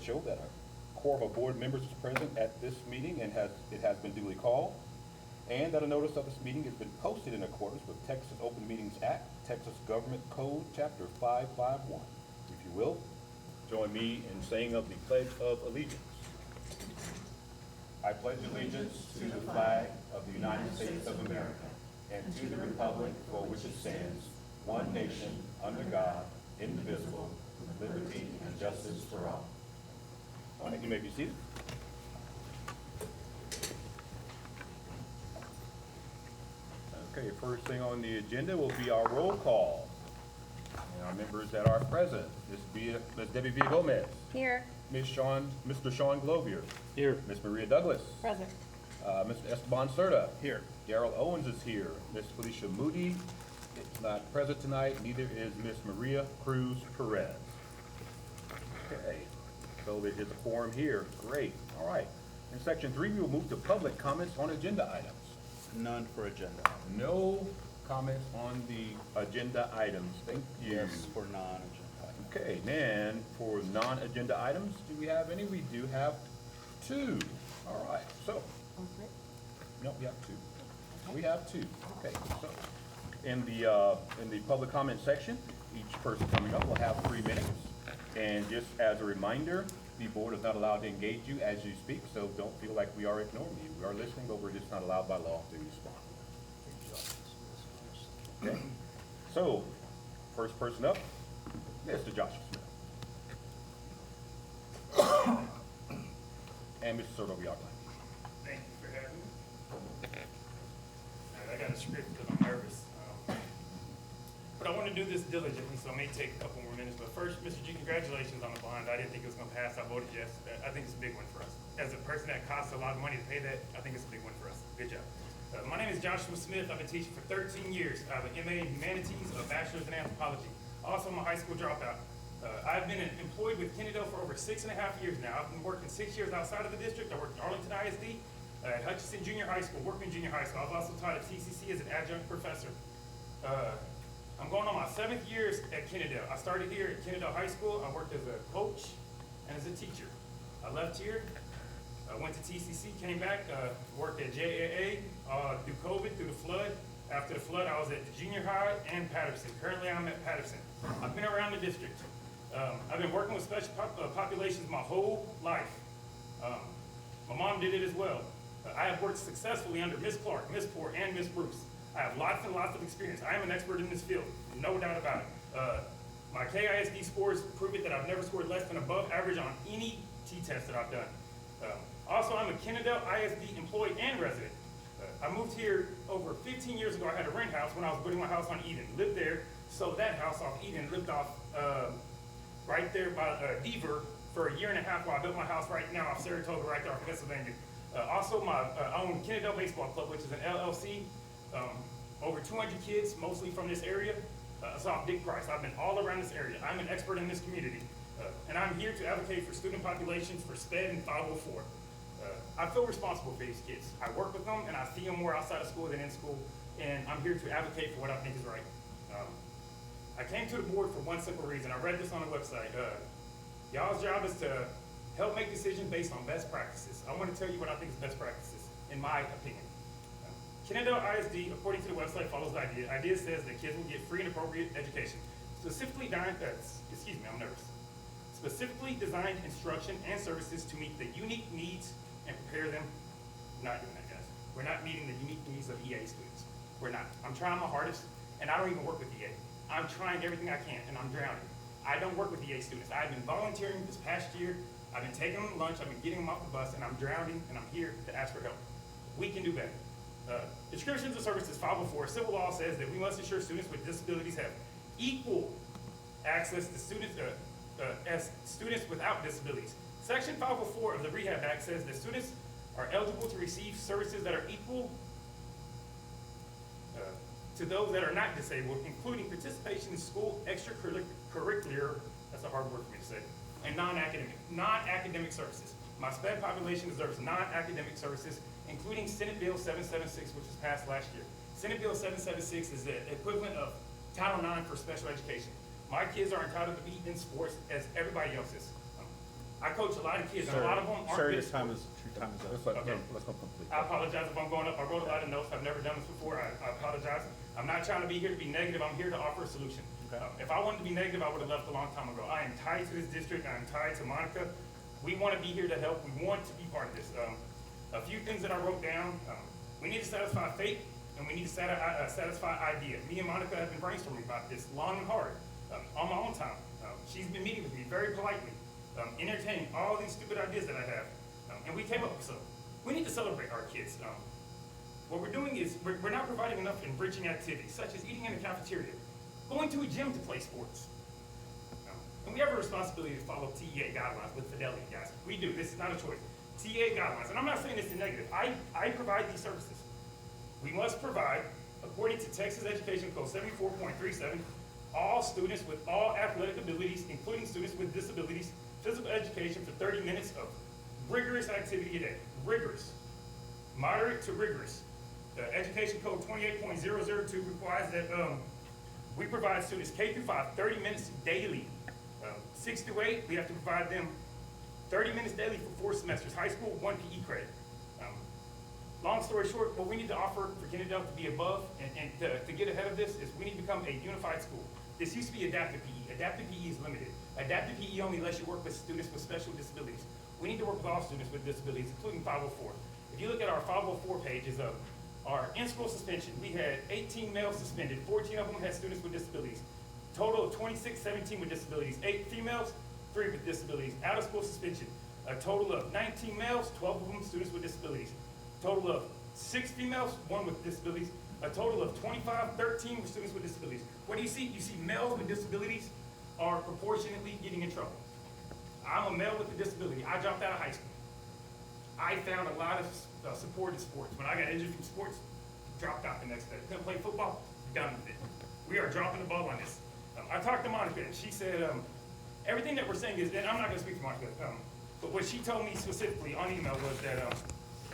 show that a quorum of board members is present at this meeting and it has been duly called, and that a notice of this meeting has been posted in accordance with Texas Open Meetings Act, Texas Government Code, Chapter 551. If you will, join me in saying of the Pledge of Allegiance. I pledge allegiance to the flag of the United States of America and to the republic for which it stands, one nation, under God, indivisible, with liberty and justice for all. All right, you may be seated. Okay, first thing on the agenda will be our roll call. And our members that are present, Ms. Debbie Villagomez. Here. Mr. Sean Glovier. Here. Ms. Maria Douglas. Present. Mr. Esteban Cerda. Here. Daryl Owens is here. Ms. Felicia Moody is not present tonight. Neither is Ms. Maria Cruz Perez. Okay, so there is a quorum here. Great. All right. In section 3, we will move to public comments on agenda items. None for agenda. No comments on the agenda items. Thank you. Yes, for non-agenda. Okay, then for non-agenda items, do we have any? We do have 2. All right, so. No, we have 2. We have 2. Okay, so in the public comment section, each person coming up will have 3 minutes. And just as a reminder, the board is not allowed to engage you as you speak, so don't feel like we are ignoring you. We are listening, but we're just not allowed by law to respond. Okay. So, first person up, Mr. Joshua Smith. And Mr. Soto, we are glad. Thank you for having me. I got a script because I'm nervous. But I want to do this diligently, so it may take a couple more minutes. But first, Mr. G, congratulations on the bond. I didn't think it was going to pass. I voted yes. I think it's a big one for us. As a person that costs a lot of money to pay that, I think it's a big one for us. Good job. My name is Joshua Smith. I've been teaching for 13 years. I have an MA in Humanities, a bachelor's in Anthropology. Also, I'm a high school dropout. I've been employed with Kennedale for over 6.5 years now. I've been working 6 years outside of the district. I worked at Arlington ISD, at Hutchinson Junior High School, Workman Junior High School. I've also taught at TCC as an adjunct professor. I'm going on my 7th year at Kennedale. I started here at Kennedale High School. I worked as a coach and as a teacher. I left here, I went to TCC, came back, worked at JAA through COVID, through the flood. After the flood, I was at the junior high and Patterson. Currently, I'm at Patterson. I've been around the district. I've been working with special populations my whole life. My mom did it as well. I have worked successfully under Ms. Clark, Ms. Poor, and Ms. Bruce. I have lots and lots of experience. I am an expert in this field, no doubt about it. My KISD scores prove it that I've never scored less than above average on any T-test that I've done. Also, I'm a Kennedale ISD employee and resident. I moved here over 15 years ago. I had a rent house when I was building my house on Eden. Lived there, sold that house off Eden, lived off right there by Deaver for 1.5 years while I built my house right now off Saratoga, right there off Pennsylvania. Also, I own Kennedale Baseball Club, which is an LLC. Over 200 kids, mostly from this area. So I'm Dick Price. I've been all around this area. I'm an expert in this community. And I'm here to advocate for student populations for SPED and 504. I feel responsible for these kids. I work with them and I see them more outside of school than in school. And I'm here to advocate for what I think is right. I came to the board for one simple reason. I read this on the website. Y'all's job is to help make decisions based on best practices. I want to tell you what I think is best practices, in my opinion. Kennedale ISD, according to the website, follows the idea. Idea says that kids will get free and appropriate education. Specifically designed instruction and services to meet the unique needs and prepare them. We're not doing that, guys. We're not meeting the unique needs of EA students. We're not. I'm trying my hardest, and I don't even work with EA. I'm trying everything I can, and I'm drowning. I don't work with EA students. I've been volunteering this past year. I've been taking them to lunch. I've been getting them off the bus, and I'm drowning, and I'm here to ask for help. We can do better. Descriptions of services 504, civil law says that we must ensure students with disabilities have equal access to students as students without disabilities. Section 504 of the Rehab Act says that students are eligible to receive services that are equal to those that are not disabled, including participation in school extracurricular, that's a hard word for me to say, and non-academic services. My SPED population deserves non-academic services, including Senate Bill 776, which was passed last year. Senate Bill 776 is the equivalent of Title IX for special education. My kids are entitled to be in sports as everybody else is. I coach a lot of kids, and a lot of them aren't Sir, good your at time sports. is, your time is up. Let's let, Okay. let's go complete. I apologize if I'm going up. I wrote a lot of notes. I've never done this before. I apologize. I'm not trying to be here to be negative. I'm here to offer a solution. Okay. If I wanted to be negative, I would have left a long time ago. I am tied to this district. I am tied to Monica. We want to be here to help. We want to be part of this. A few things that I wrote down. We need to satisfy faith, and we need to satisfy idea. Me and Monica have been brainstorming about this long and hard on my own time. She's been meeting with me very politely, entertaining all these stupid ideas that I have, and we came up with some. We need to celebrate our kids. What we're doing is we're not providing enough enriching activities, such as eating in the cafeteria, going to a gym to play sports. And we have a responsibility to follow TEA guidelines with fidelity, guys. We do. This is not a choice. TEA guidelines, and I'm not saying this in negative. I provide these services. We must provide, according to Texas Education Code 74.37, all students with all athletic abilities, including students with disabilities, physical education for 30 minutes of rigorous activity a day. Rigorous. Moderate to rigorous. The Education Code 28.002 requires that we provide students K through 5 30 minutes daily. 6 through 8, we have to provide them 30 minutes daily for 4 semesters. High school, 1 PE credit. Long story short, what we need to offer for Kennedy to be above and to get ahead of this is we need to become a unified school. This used to be adaptive PE. Adaptive PE is limited. Adaptive PE only lets you work with students with special disabilities. We need to work with all students with disabilities, including 504. If you look at our 504 pages of our in-school suspension, we had 18 males suspended, 14 of them had students with disabilities. Total of 26, 17 with disabilities, 8 females, 3 with disabilities. Out of school suspension, a total of 19 males, 12 of them students with disabilities. Total of 6 females, 1 with disabilities. A total of 25, 13 with students with disabilities. What do you see? You see males with disabilities are proportionately getting in trouble. I'm a male with a disability. I dropped out of high school. I found a lot of support in sports. When I got injured from sports, dropped out the next day. Couldn't play football, done with it. We are dropping the ball on this. I talked to Monica, and she said, everything that we're saying is, and I'm not gonna speak for Monica, but what she told me specifically on email was that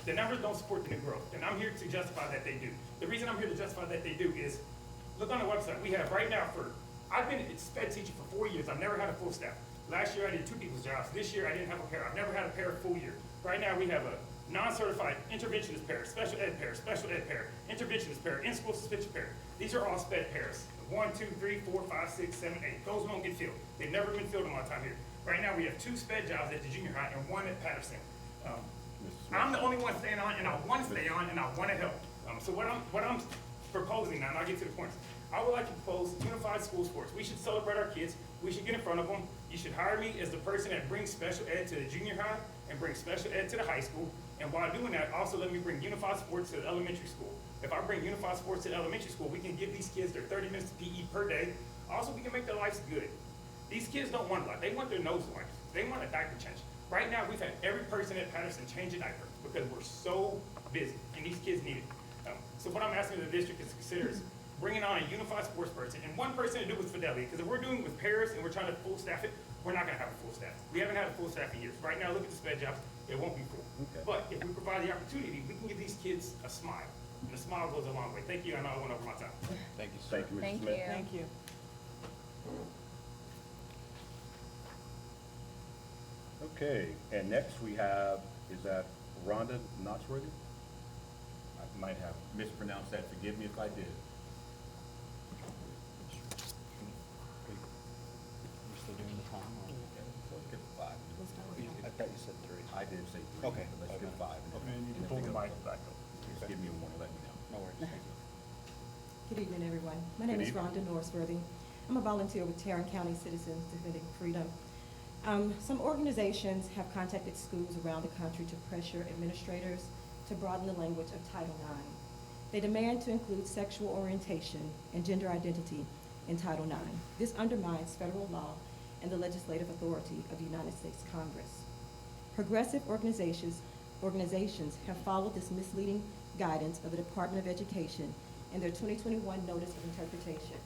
the numbers don't support the new growth, and I'm here to justify that they do. The reason I'm here to justify that they do is, look on the website, we have right now I've been a sped teacher for 4 years, I've never had a full staff. Last year I did 2 people's jobs, this year I didn't have a pair, I've never had a pair full year. Right now we have a non-certified interventionist pair, special ed pair, interventionist pair, in-school suspension pair. These are all sped pairs. 1, 2, 3, 4, 5, 6, 7, 8. Those won't get filled. They've never been filled in my time here. Right now we have 2 sped jobs at the junior high and 1 at Patterson. I'm the only one staying on, and I want to stay on, and I want to help. So what I'm proposing now, and I'll get to the points. I would like to propose unified school sports. We should celebrate our kids. We should get in front of them. You should hire me as the person that brings special ed to the junior high and brings special ed to the high school. And while doing that, also let me bring unified sports to the elementary school. If I bring unified sports to the elementary school, we can give these kids their 30 minutes of PE per day. Also, we can make their lives good. These kids don't want a lot. They want their nose lined. They want a diaper change. Right now, we've had every person at Patterson change a diaper because we're so busy, and these kids need it. So what I'm asking the district is to consider is bringing on a unified sports person, and one person to do it with fidelity, because if we're doing it with pairs and we're trying to full staff it, we're not gonna have a full staff. We haven't had a full staff in years. Right now, look at the sped jobs, it won't be full. Okay. But if we provide the opportunity, we can give these kids a smile, and a smile goes a long way. Thank you, I know I went over my time. Thank you, sir. Thank you, Mr. Thank Smith. you. Thank you. Okay, and next we have, is that Rhonda Knoxworthy? I might have mispronounced that, forgive me if I did. You still doing the time? or- Okay, so let's get 5. I thought you said 3. I did say 3, Okay, but let's okay. get 5. Okay, you can And if pull they the go- mic back up. Just give me a warning, let me know. No worries, thank you. Good evening, everyone. My name Good is Rhonda Norsworthy. I'm a volunteer with Tarrant County Citizens Defending Freedom. Some organizations have contacted schools around the country to pressure administrators to broaden the language of Title IX. They demand to include sexual orientation and gender identity in Title IX. This undermines federal law and the legislative authority of the United States Congress. Progressive organizations have followed this misleading guidance of the Department of Education in their 2021 Notice of Interpretation.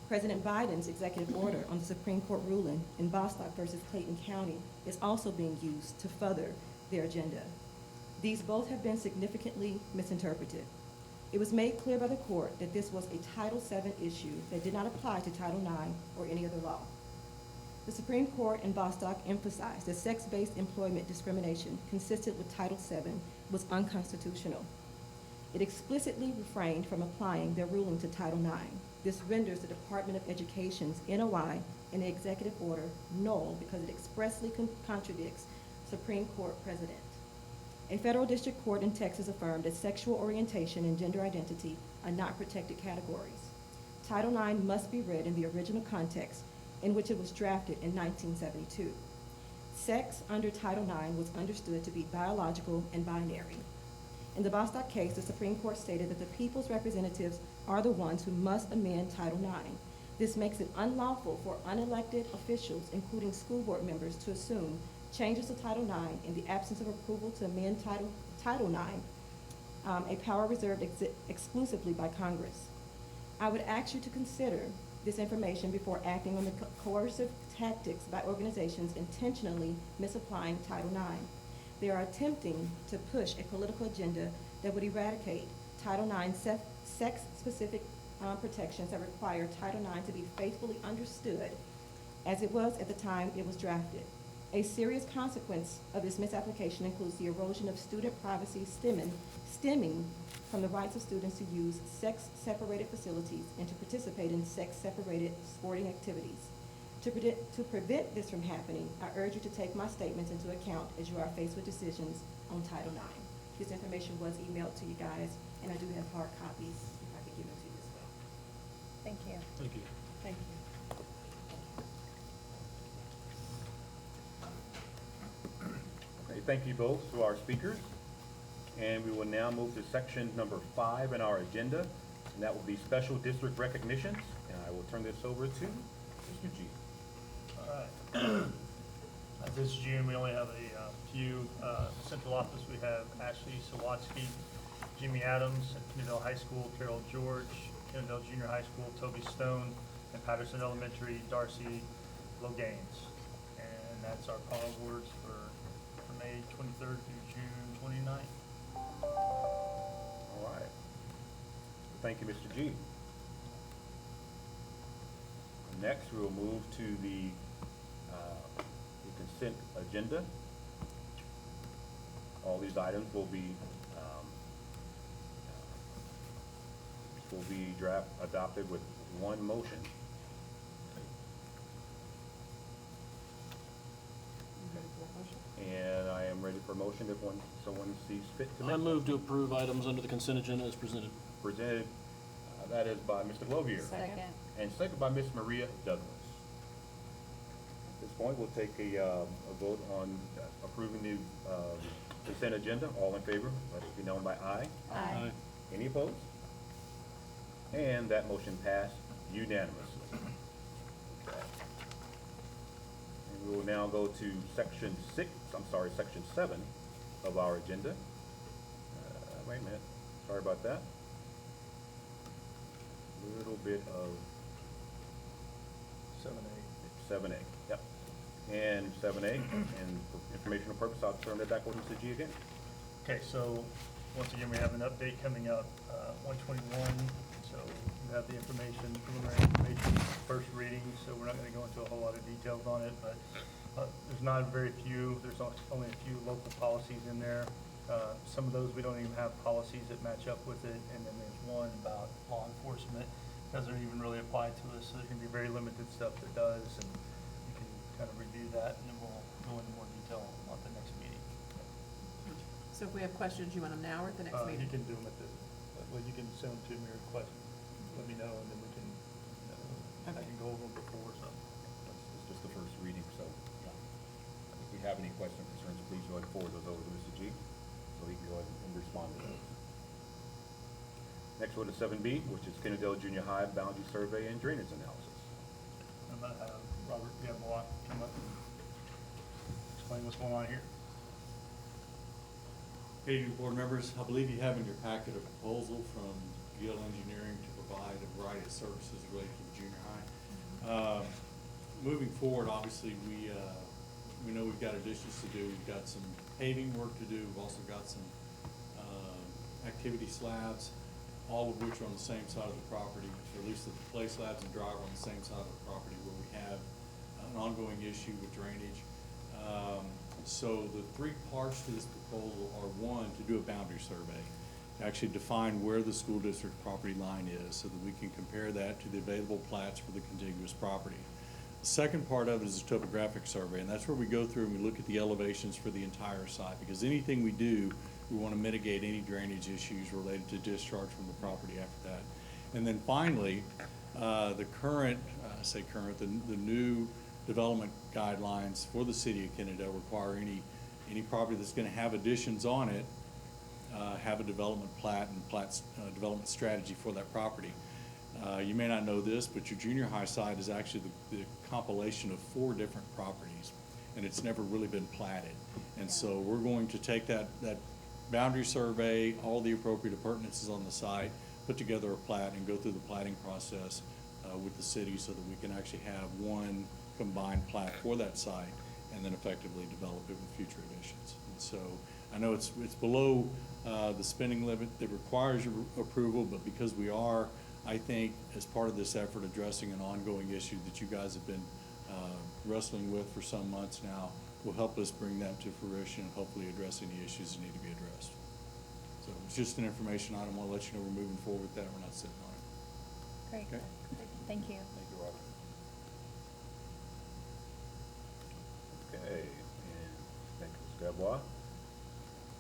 President Biden's executive order on the Supreme Court ruling in Bostock versus Clayton County is also being used to further their agenda. These both have been significantly misinterpreted. It was made clear by the court that this was a Title VII issue that did not apply to Title IX or any other law. The Supreme Court in Bostock emphasized that sex-based employment discrimination consistent with Title VII was unconstitutional. It explicitly refrained from applying their ruling to Title IX. This renders the Department of Education's NOI in the executive order null because it expressly contradicts Supreme Court precedent. A federal district court in Texas affirmed that sexual orientation and gender identity are not protected categories. Title IX must be read in the original context in which it was drafted in 1972. Sex under Title IX was understood to be biological and binary. In the Bostock case, the Supreme Court stated that the people's representatives are the ones who must amend Title IX. This makes it unlawful for unelected officials, including school board members, to assume changes to Title IX in the absence of approval to amend Title IX, a power reserved exclusively by Congress. I would ask you to consider this information before acting on the coercive tactics by organizations intentionally misapplying Title IX. They are attempting to push a political agenda that would eradicate Title IX sex-specific protections that require Title IX to be faithfully understood as it was at the time it was drafted. A serious consequence of this misapplication includes the erosion of student privacy stemming from the rights of students to use sex-separated facilities and to participate in sex-separated sporting activities. To prevent this from happening, I urge you to take my statements into account as you are faced with decisions on Title IX. This information was emailed to you guys, and I do have hard copies, if I could give them to you as well. Thank you. Thank you. Thank you. Okay, thank you both to our speakers. And we will now move to section number 5 in our agenda, and that will be special district recognitions. And I will turn this over to Mr. G. All right. This June, we only have a few. Central office, we have Ashley Sawatsky, Jimmy Adams at Kennedale High School, Carol George, Kennedale Junior High School, Toby Stone, and Patterson Elementary, Darcy Logaines. And that's our call awards for May 23rd through June 29th. All right. Thank you, Mr. G. Next, we will move to the consent agenda. All these items will be adopted with one motion. And I am ready for motion if someone sees fit to make. I move to approve items under the consent agenda as presented. Presented, that is by Mr. Glovier. Second. And second by Ms. Maria Douglas. At this point, we'll take a vote on approving the consent agenda. All in favor, let it be known by aye. Aye. Any opposed? And that motion passed unanimously. Okay. And we will now go to section 7 of our agenda. Wait a minute, sorry about that. Little bit of 7A. 7A, yep. And 7A, and for informational purpose, I'll turn it back over to G again. Okay, so once again, we have an update coming up, 121. So you have the information, preliminary information, first reading, so we're not going to go into a whole lot of details on it, but there's not very few, there's only a few local policies in there. Some of those we don't even have policies that match up with it, and then there's one about law enforcement, doesn't even really apply to us, so there can be very limited stuff that does, and you can kind of review that, and then we'll go into more detail at the next meeting. So if we have questions, you want them now or at the next You meeting? can do them well, you can send them to me or question, let me know, and then we can, I Okay. can go over them before, so. It's just the first reading, so if we have any questions or concerns, please go ahead and forward those over to Mr. G, so he can go ahead and respond to those. Next one is 7B, which is Kennedale Junior High Boundary Survey and Drainage Analysis. I'm gonna have Robert Gamble come up and explain what's going on here. Good evening, board members. I believe you have in your packet a proposal from Gale Engineering to provide a variety of services related to the junior high. Moving forward, obviously, we know we've got additions to do. We've got some paving work to do. We've also got some activity slabs, all of which are on the same side of the property, or at least the play slabs and drive on the same side of the property, where we have an ongoing issue with drainage. So the three parts to this proposal are, one, to do a boundary survey, to actually define where the school district property line is so that we can compare that to the available plats for the contiguous property. The second part of it is a topographic survey, and that's where we go through and we look at the elevations for the entire site, because anything we do, we want to mitigate any drainage issues related to discharge from the property after that. And then finally, the current, the new development guidelines for the city of Kennedale require any property that's gonna have additions on it, have a development plat and development strategy for that property. You may not know this, but your junior high site is actually the compilation of 4 different properties, and it's never really been platted. And so we're going to take that boundary survey, all the appropriate appurtenances on the site, put together a plat and go through the platting process with the city so that we can actually have one combined plat for that site and then effectively develop it with future additions. And so I know it's below the spending limit that requires your approval, but because we are, I think, as part of this effort, addressing an ongoing issue that you guys have been wrestling with for some months now, will help us bring that to fruition and hopefully address any issues that need to be addressed. So it's just an information item. I want to let you know we're moving forward with that. We're not sitting on it. Great. Okay. Thank you. Thank you, Robert. Okay, and thank you, Ms. Gadbois.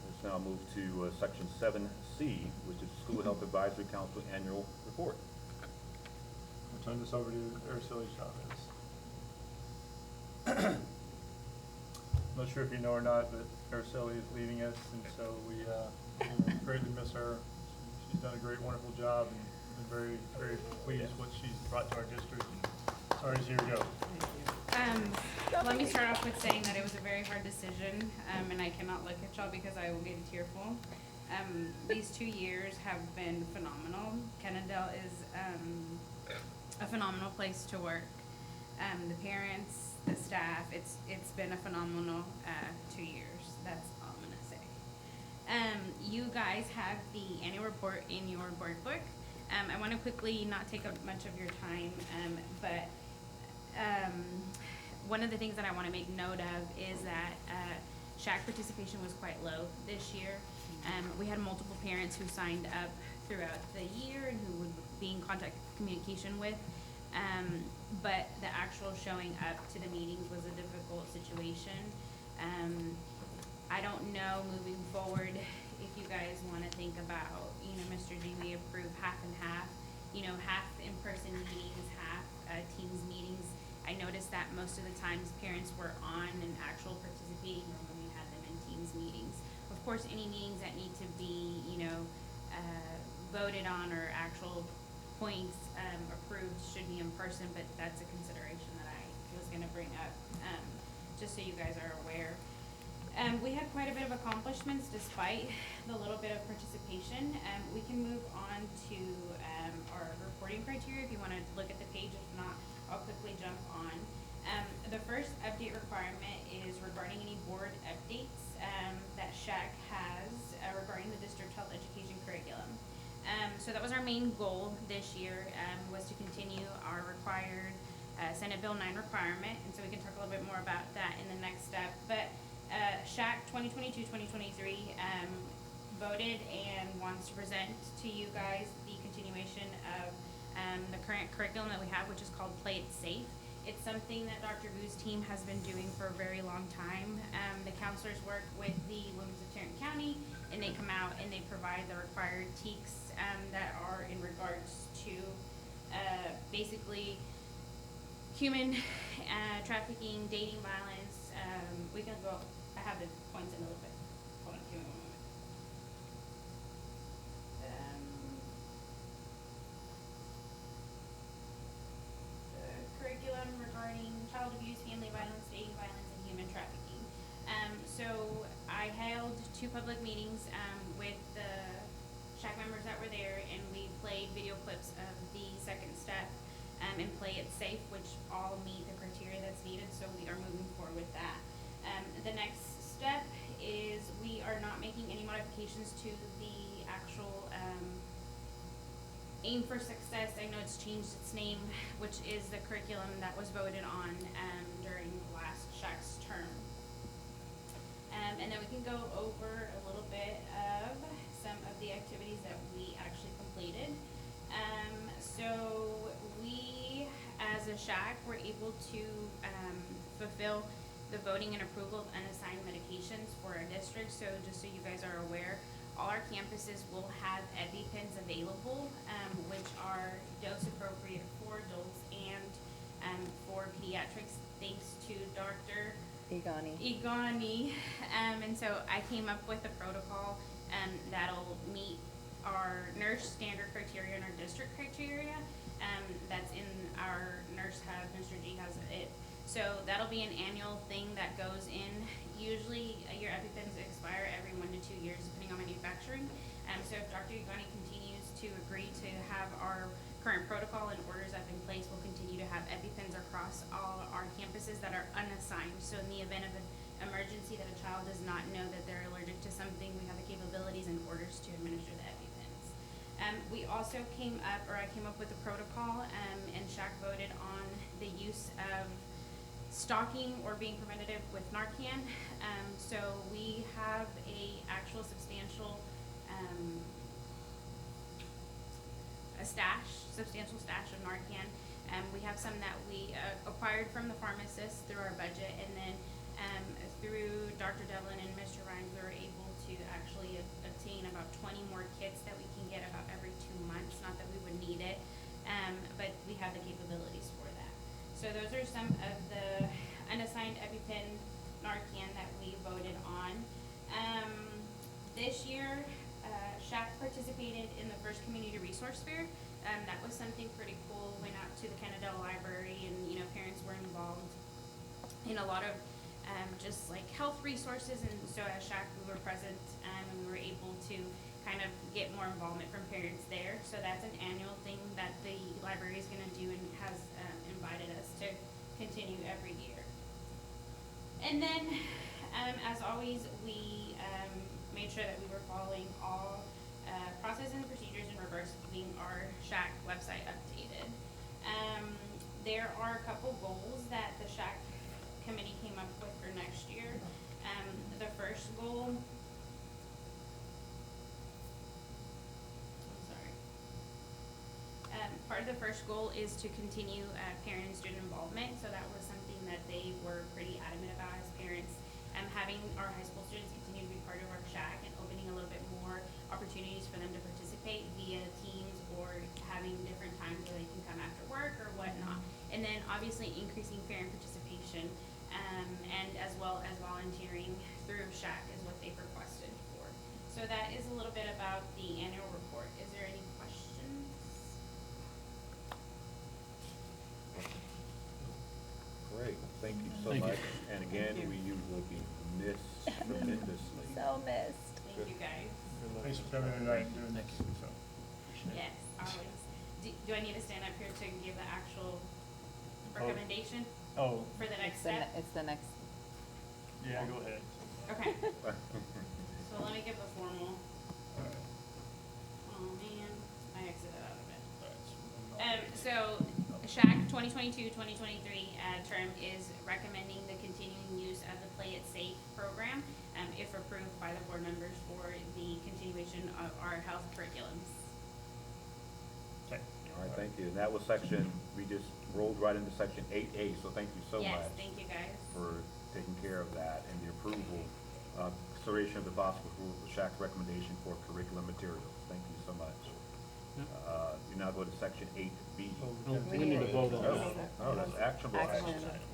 Let's now move to section 7C, which is School Health Advisory Council Annual Report. I'll turn this over to Araceli Chavez. I'm not sure if you know or not, but Araceli is leaving us, and so we greatly miss her. She's done a great, wonderful job, and been very, very pleased what she's brought to our district. Sorry to see her go. Let me start off with saying that it was a very hard decision, and I cannot look at y'all because I will get tearful. These 2 years have been phenomenal. Kennedale is a phenomenal place to work. The parents, the staff, it's been a phenomenal 2 years. That's all I'm gonna say. You guys have the annual report in your board book. I want to quickly not take up much of your time, but one of the things that I want to make note of is that SHAC participation was quite low this year. We had multiple parents who signed up throughout the year and who would be in contact communication with, but the actual showing up to the meetings was a difficult situation. I don't know moving forward if you guys want to think about, Mr. G, we approve half and half, half in-person meetings, half Teams meetings. I noticed that most of the times parents were on and actual participating when we had them in Teams meetings. Of course, any meetings that need to be, voted on or actual points approved should be in person, but that's a consideration that I was going to bring up, just so you guys are aware. We had quite a bit of accomplishments despite the little bit of participation. We can move on to our reporting criteria if you want to look at the page. If not, I'll quickly jump on. The first update requirement is regarding any board updates that SHAC has regarding the district health education curriculum. So that was our main goal this year, was to continue our required Senate Bill 9 requirement, and so we can talk a little bit more about that in the next step. But SHAC 2022-2023 voted and wants to present to you guys the continuation of the current curriculum that we have, which is called Play It Safe. It's something that Dr. Gu's team has been doing for a very long time. The counselors work with the Women's of Tarrant County, and they come out and they provide the required TEKs that are in regards to basically human trafficking, dating violence. We can go, I have the points in a little bit. Hold on, give me 1 moment. Curriculum regarding child abuse, family violence, dating violence, and human trafficking. So I held 2 public meetings with the SHAC members that were there, and we played video clips of the second step and Play It Safe, which all meet the criteria that's needed, so we are moving forward with that. The next step is we are not making any modifications to the actual Aim for Success, I know it's changed its name, which is the curriculum that was voted on during last SHAC's term. And then we can go over a little bit of some of the activities that we actually completed. So we, as a SHAC, were able to fulfill the voting and approval of unassigned medications for our district. So just so you guys are aware, all our campuses will have EpiPens available, which are dose appropriate for adults and for pediatrics, thanks to Dr. Igani. And so I came up with a protocol that'll meet our nurse standard criteria and our district criteria. That's in our nurse hub. Mr. G has it. So that'll be an annual thing that goes in. Usually your EpiPens expire every 1 to 2 years depending on manufacturing. So if Dr. Igani continues to agree to have our current protocol and orders up in place, we'll continue to have EpiPens across all our campuses that are unassigned. So in the event of an emergency that a child does not know that they're allergic to something, we have the capabilities and orders to administer the EpiPens. We also I came up with a protocol, and SHAC voted on the use of stalking or being preventative with Narcan. So we have a actual substantial substantial stash of Narcan. We have some that we acquired from the pharmacist through our budget, and then through Dr. Devlin and Mr. Rhines, we were able to actually obtain about 20 more kits that we can get about every 2 months. Not that we would need it, but we have the capabilities for that. So those are some of the unassigned EpiPen Narcan that we voted on. This year, SHAC participated in the first community resource fair. That was something pretty cool. Went out to the Kennedale Library, and parents were involved in a lot of just like health resources. And so as SHAC, we were present, and we were able to kind of get more involvement from parents there. So that's an annual thing that the library is going to do, and has invited us to continue every year. And then, as always, we made sure that we were following all processes and procedures in regards to keeping our SHAC website updated. There are a couple goals that the SHAC committee came up with for next year. The first goal, part of the first goal is to continue parent and student involvement. So that was something that they were pretty adamant about as parents, having our high school students continue to be part of our SHAC and opening a little bit more opportunities for them to participate via Teams or having different times where they can come after work or whatnot. And then obviously increasing parent participation, and as well as volunteering through SHAC is what they've requested for. So that is a little bit about the annual report. Is there any questions? Great, thank you so Thank you. much. And again, you will be missed tremendously. So missed. Thank you guys. Thanks for coming tonight and doing this, so. Yes, always. Do I need to stand up here to give the actual recommendation Oh, for the next step? It's the next. yeah, go ahead. Okay, so let me give the formal. All right. Oh man, I exited out of it. All right, So SHAC 2022-2023 term is recommending the continuing use of the Play It Safe program, if approved by the board members, for the continuation of our health curriculums. Okay. All right, thank you. And that was we just rolled right into section 8A, so thank you so much. Yes, thank you guys. For taking care of that and the approval, consideration of the possible approval of SHAC recommendation for curriculum materials. Thank you so much. Yep. You now go to section 8B. No, we need to vote on that. Oh, that's actionable Action action. item,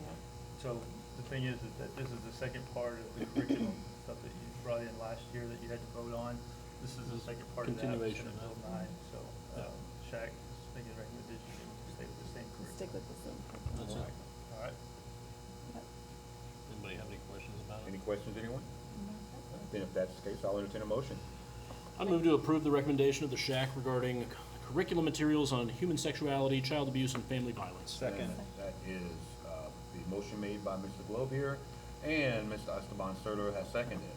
So the thing is that this is the second part of the curriculum stuff that you brought in last year that you had to vote on. This is the second part of that. Continuation of Bill that. 9. So SHAC is making a recommendation to stay with the same curriculum. Stick with the same. That's it. All right. Anybody have any questions about it? Any questions, anyone? Then if that's the case, I'll entertain a motion. I move to approve the recommendation of the SHAC regarding curriculum materials on human sexuality, child abuse, and family violence. And that is the motion made by Mr. Globe here, and Mr. Esteban Sertor has seconded.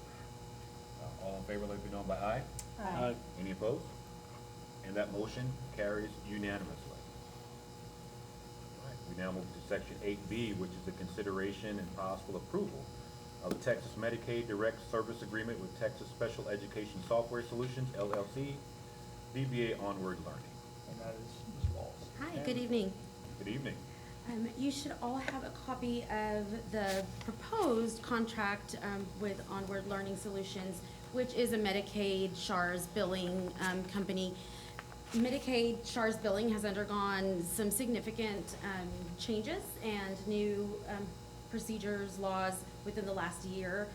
All in favor, let it be known by aye. Aye. Any opposed? And that motion carries unanimously. All right, we now move to section 8B, which is the consideration and possible approval of the Texas Medicaid Direct Service Agreement with Texas Special Education Software Solutions, LLC, DBA Onward Learning. And that is Ms. Walls. Hi, good evening. Good evening. You should all have a copy of the proposed contract with Onward Learning Solutions, which is a Medicaid SHARS billing company. Medicaid SHARS billing has undergone some significant changes and new procedures, laws within the last year,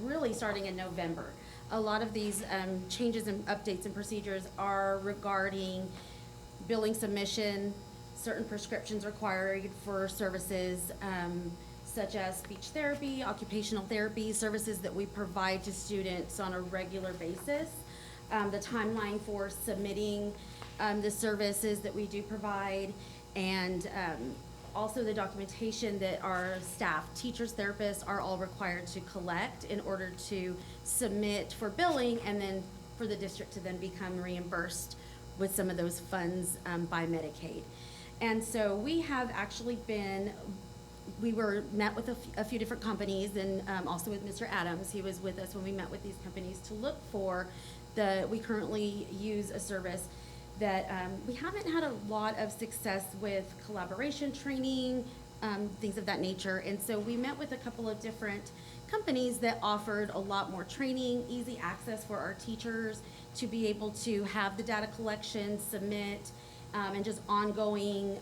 really starting in November. A lot of these changes and updates and procedures are regarding billing submission, certain prescriptions required for services such as speech therapy, occupational therapy, services that we provide to students on a regular basis. The timeline for submitting the services that we do provide, and also the documentation that our staff, teachers, therapists, are all required to collect in order to submit for billing, and then for the district to then become reimbursed with some of those funds by Medicaid. And so we have actually met with a few different companies, and also with Mr. Adams. He was with us when we met with these companies to look for we currently use a service that we haven't had a lot of success with collaboration training, things of that nature. And so we met with a couple of different companies that offered a lot more training, easy access for our teachers to be able to have the data collection, submit, and just ongoing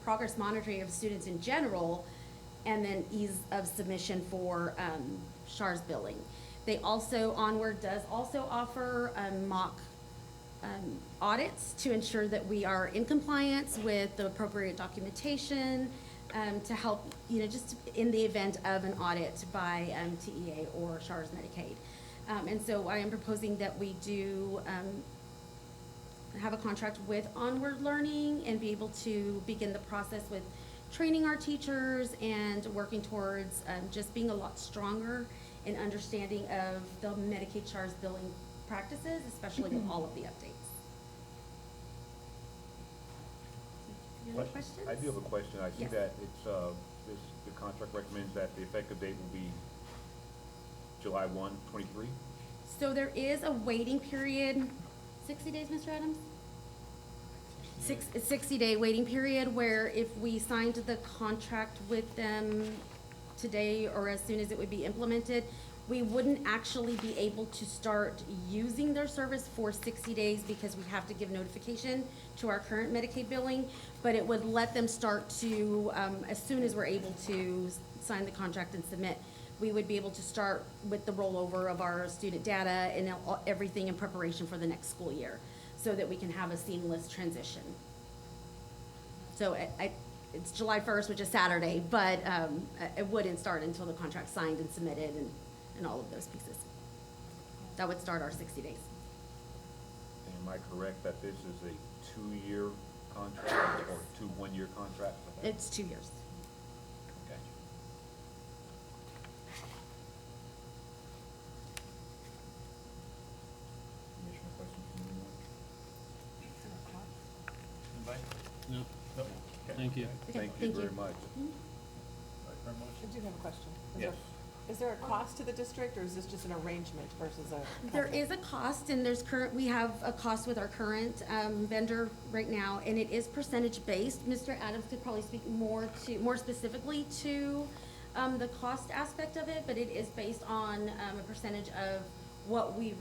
progress monitoring of students in general, and then ease of submission for SHARS billing. They also, Onward does also offer mock audits to ensure that we are in compliance with the appropriate documentation to help, just in the event of an audit by TEA or SHARS Medicaid. And so I am proposing that we do have a contract with Onward Learning and be able to begin the process with training our teachers and working towards just being a lot stronger in understanding of the Medicaid SHARS billing practices, especially with all of the updates. Do you have any questions? I do have a question. I see Yes. that it's, the contract recommends that the effective date will be July 1, 23. So there is a waiting period, 60 days, Mr. Adams? 60-day waiting period, where if we signed the contract with them today or as soon as it would be implemented, we wouldn't actually be able to start using their service for 60 days because we have to give notification to our current Medicaid billing, but it would let them start to, as soon as we're able to sign the contract and submit, we would be able to start with the rollover of our student data and everything in preparation for the next school year, so that we can have a seamless transition. So it's July 1st, which is Saturday, but it wouldn't start until the contract's signed and submitted and all of those pieces. That would start our 60 days. Am I correct that this is a 2-year contract or 2 one-year contracts? It's 2 years. Okay. Commissioner questions from anyone? Anybody? No, No? Okay. thank you. Okay, Thank you very much. Right, for a motion? I do have a question. Yes. Is there a cost to the district, or is this just an arrangement versus a? There contract? is a cost, and we have a cost with our current vendor right now, and it is percentage based. Mr. Adams could probably speak more specifically to the cost aspect of it, but it is based on a percentage of what we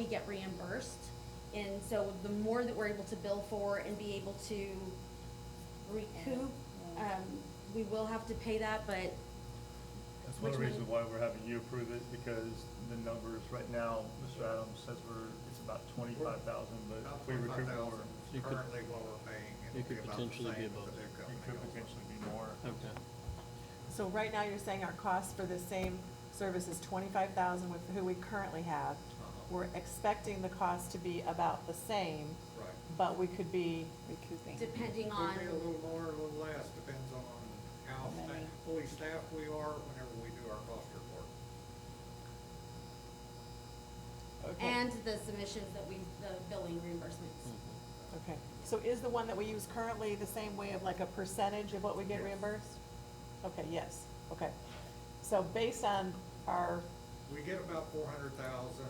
get reimbursed. And so the more that we're able to bill for and be able to recoup, we will have to pay that, but That's one of the Which reasons why we're having you approve it, because the numbers right now, Mr. Adams says it's about 25,000, but if we recoup more, You could- Currently what we're paying, it it'll could be about the potentially be same above with the new that. it company could also. potentially be more. Okay. So right now, you're saying our cost for the same service is 25,000 with who we currently have. We're expecting the cost to be about the same, Right. but we could be, Recouping. depending Could on, be a little more, a little less, depends on how Many. fully staffed we are whenever we do our cost report. and the submissions that the billing reimbursements. Okay, so is the one that we use currently the same way of like a percentage of what we get Yes. reimbursed? Okay, yes, okay. So based on our, We get about 400,000,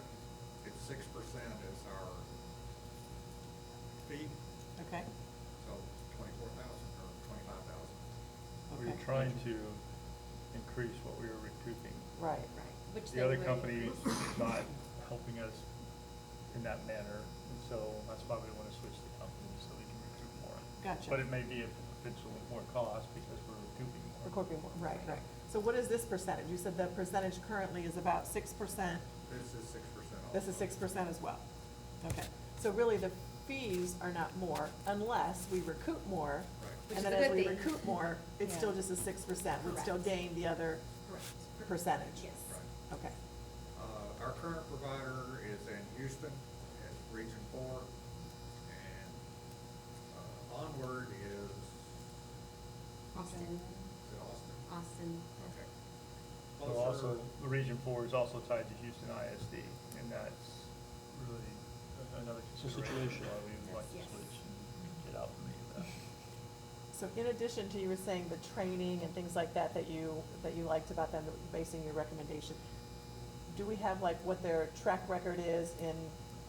it's 6% is our fee, okay, so 24,000 or 25,000. We were Okay. trying to increase what we were recouping. right, Right, which The they other would- company is not helping us in that manner, and so that's why we want to switch the company, so we can recoup more. gotcha. But it may be a potential more cost because we're recouping more. Recording more, right, right. So what is this percentage? You said the percentage currently is about 6%. This is 6%. This is 6% as well. Okay, so really the fees are not more unless we recoup more. Right. Which And is then a as good we thing. recoup more, it's Yeah. still just a 6%. We'd still Correct. gain the other Correct. percentage. Yes. Right. Okay, Our current provider is in Houston, at Region 4, and Onward is Austin, it Austin? Austin. Okay. So Closer- also, the Region 4 is also tied to Houston ISD, and that's really another It's a consideration situation. why we would like to Yes. switch and get out from any of that. so in addition to you were saying the training and things like that that you liked about them, basing your recommendation, do we have like what their track record is in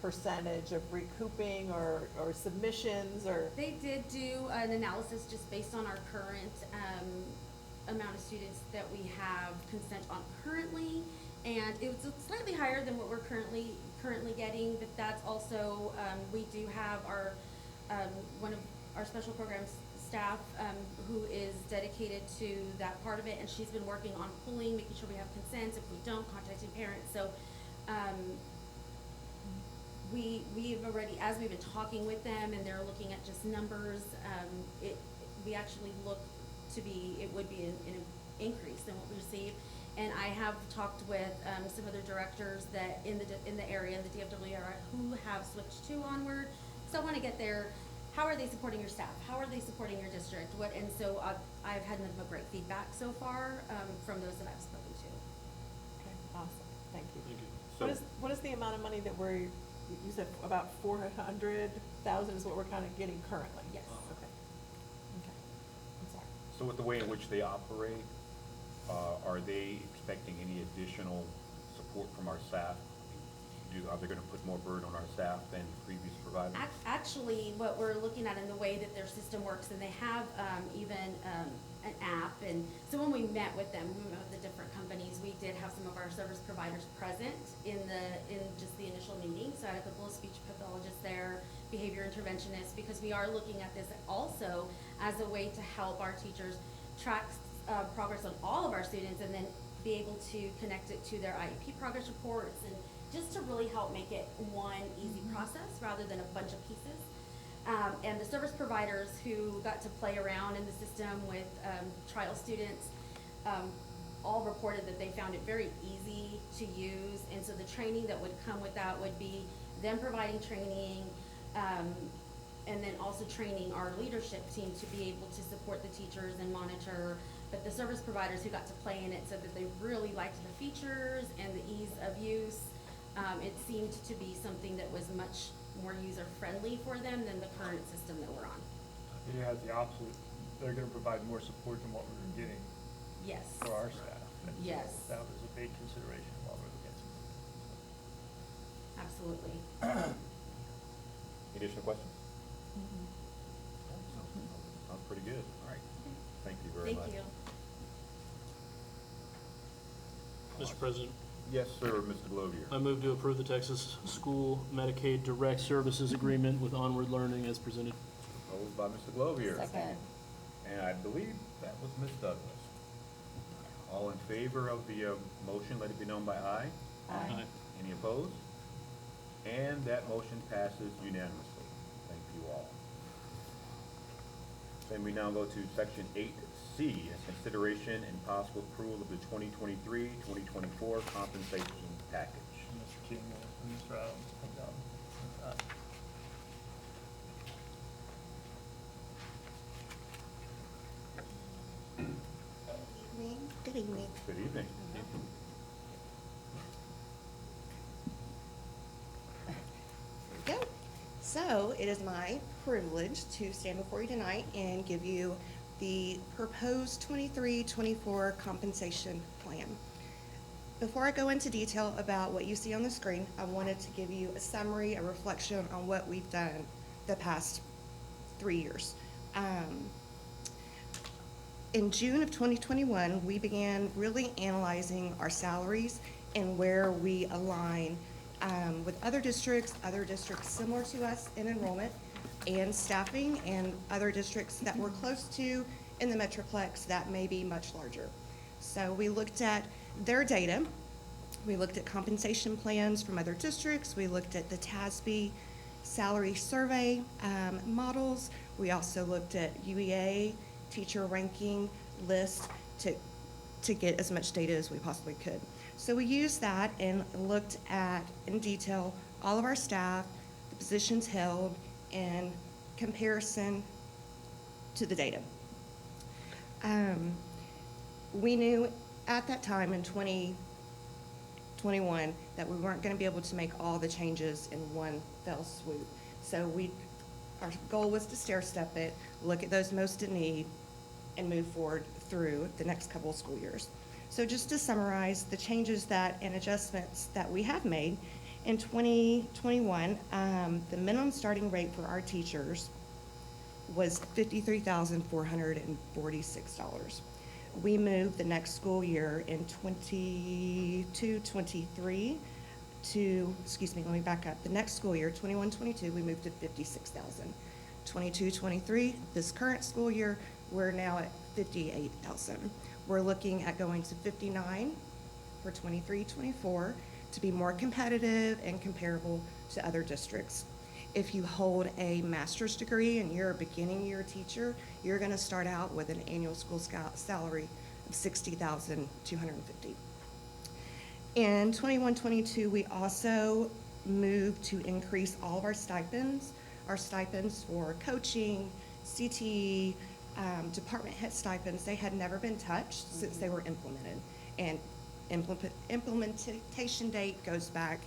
percentage of recouping or submissions or? They did do an analysis just based on our current amount of students that we have consent on currently. And it was slightly higher than what we're currently getting, but that's also, we do have our, one of our special programs staff, who is dedicated to that part of it, and she's been working on pulling, making sure we have consents, if we don't, contacting parents, so, we've already, as we've been talking with them and they're looking at just numbers, we actually look to be, it would be an increase than what we receive. And I have talked with, some other directors that in the area, in the DFW area, who have switched to Onward. So I wanna get their, how are they supporting your staff? How are they supporting your district? And so I've had nothing but great feedback so far, from those that I've spoken to. Okay, awesome, thank you. Thank you. So- What is the amount of money that you said about 400,000 is what we're kind of getting currently? Yes. Okay. Okay, I'm sorry. So with the way in which they operate, are they expecting any additional support from our staff? Are they gonna put more burden on our staff than previous providers? Actually, what we're looking at in the way that their system works, and they have even an app, and so when we met with them, we met with the different companies, we did have some of our service providers present in just the initial meeting, so I had a couple of speech pathologists there, behavior interventionists, because we are looking at this also as a way to help our teachers track progress on all of our students, and then be able to connect it to their IEP progress reports, and just to really help make it one easy process rather than a bunch of pieces. And the service providers who got to play around in the system with trial students all reported that they found it very easy to use. And so the training that would come with that would be them providing training, and then also training our leadership team to be able to support the teachers and monitor. But the service providers who got to play in it said that they really liked the features and the ease of use. It seemed to be something that was much more user-friendly for them than the current system that we're on. It has the opposite, they're gonna provide more support than what we were getting Yes. for our staff. And so Yes. that was a big consideration while we were looking at it. Absolutely. Any additional questions? Sounds pretty good. All right. Thank you very much. Thank you. Mr. President, Yes, sir, Mr. Glovier. I move to approve the Texas School Medicaid Direct Services Agreement with Onward Learning as presented. Proposed by Mr. Glovier. Second. And I believe that was Ms. Douglas. All in favor of the motion, let it be known by aye. Aye. Any opposed? And that motion passes unanimously. Thank you all. Then we now go to section 8C, as consideration and possible approval of the 2023-2024 compensation package. And Mr. King and Mr. Adams come down. Good evening. Good evening. So it is my privilege to stand before you tonight and give you the proposed 23-24 compensation plan. Before I go into detail about what you see on the screen, I wanted to give you a summary, a reflection on what we've done the past 3 years. In June of 2021, we began really analyzing our salaries and where we align with other districts similar to us in enrollment and staffing, and other districts that we're close to in the Metroplex that may be much larger. So we looked at their data. We looked at compensation plans from other districts. We looked at the TASB salary survey models. We also looked at UEA teacher ranking list to get as much data as we possibly could. So we used that and looked at, in detail, all of our staff, the positions held, in comparison to the data. We knew at that time in 2021 that we weren't going to be able to make all the changes in one fell swoop. So our goal was to stair step it, look at those most in need, and move forward through the next couple of school years. So just to summarize the changes and adjustments that we have made, in 2021, the minimum starting rate for our teachers was $53,446. We moved the next school year in 22-23 to, let me back up. The next school year, 21-22, we moved to $56,000. 22-23, this current school year, we're now at $58,000. We're looking at going to $59,000 for 23-24 to be more competitive and comparable to other districts. If you hold a master's degree and you're a beginning year teacher, you're going to start out with an annual school salary of $60,250. In 21-22, we also moved to increase all of our stipends for coaching, CTE, department head stipends. They had never been touched since they were implemented. And implementation date goes back,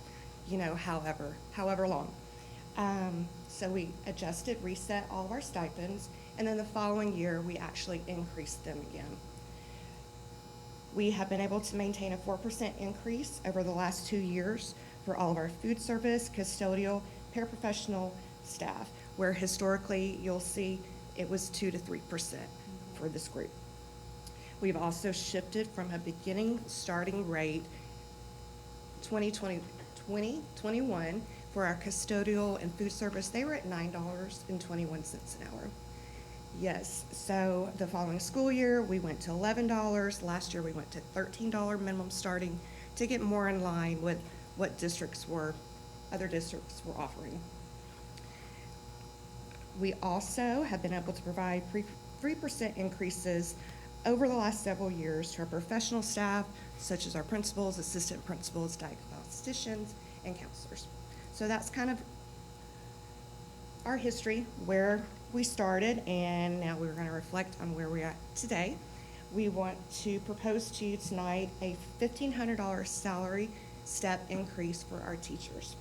however long. So we adjusted, reset all of our stipends, and then the following year, we actually increased them again. We have been able to maintain a 4% increase over the last 2 years for all of our food service, custodial, paraprofessional staff, where historically you'll see it was 2 to 3% for this group. We've also shifted from a beginning starting rate 2021 for our custodial and food service. They were at $9.21 an hour. Yes, so the following school year, we went to $11. Last year, we went to $13 minimum starting to get more in line with what other districts were offering. We also have been able to provide 3% increases over the last several years to our professional staff, such as our principals, assistant principals, diagnosticians, and counselors. So that's kind of our history, where we started, and now we're going to reflect on where we're at today. We want to propose to you tonight a $1,500 salary step increase for our teachers.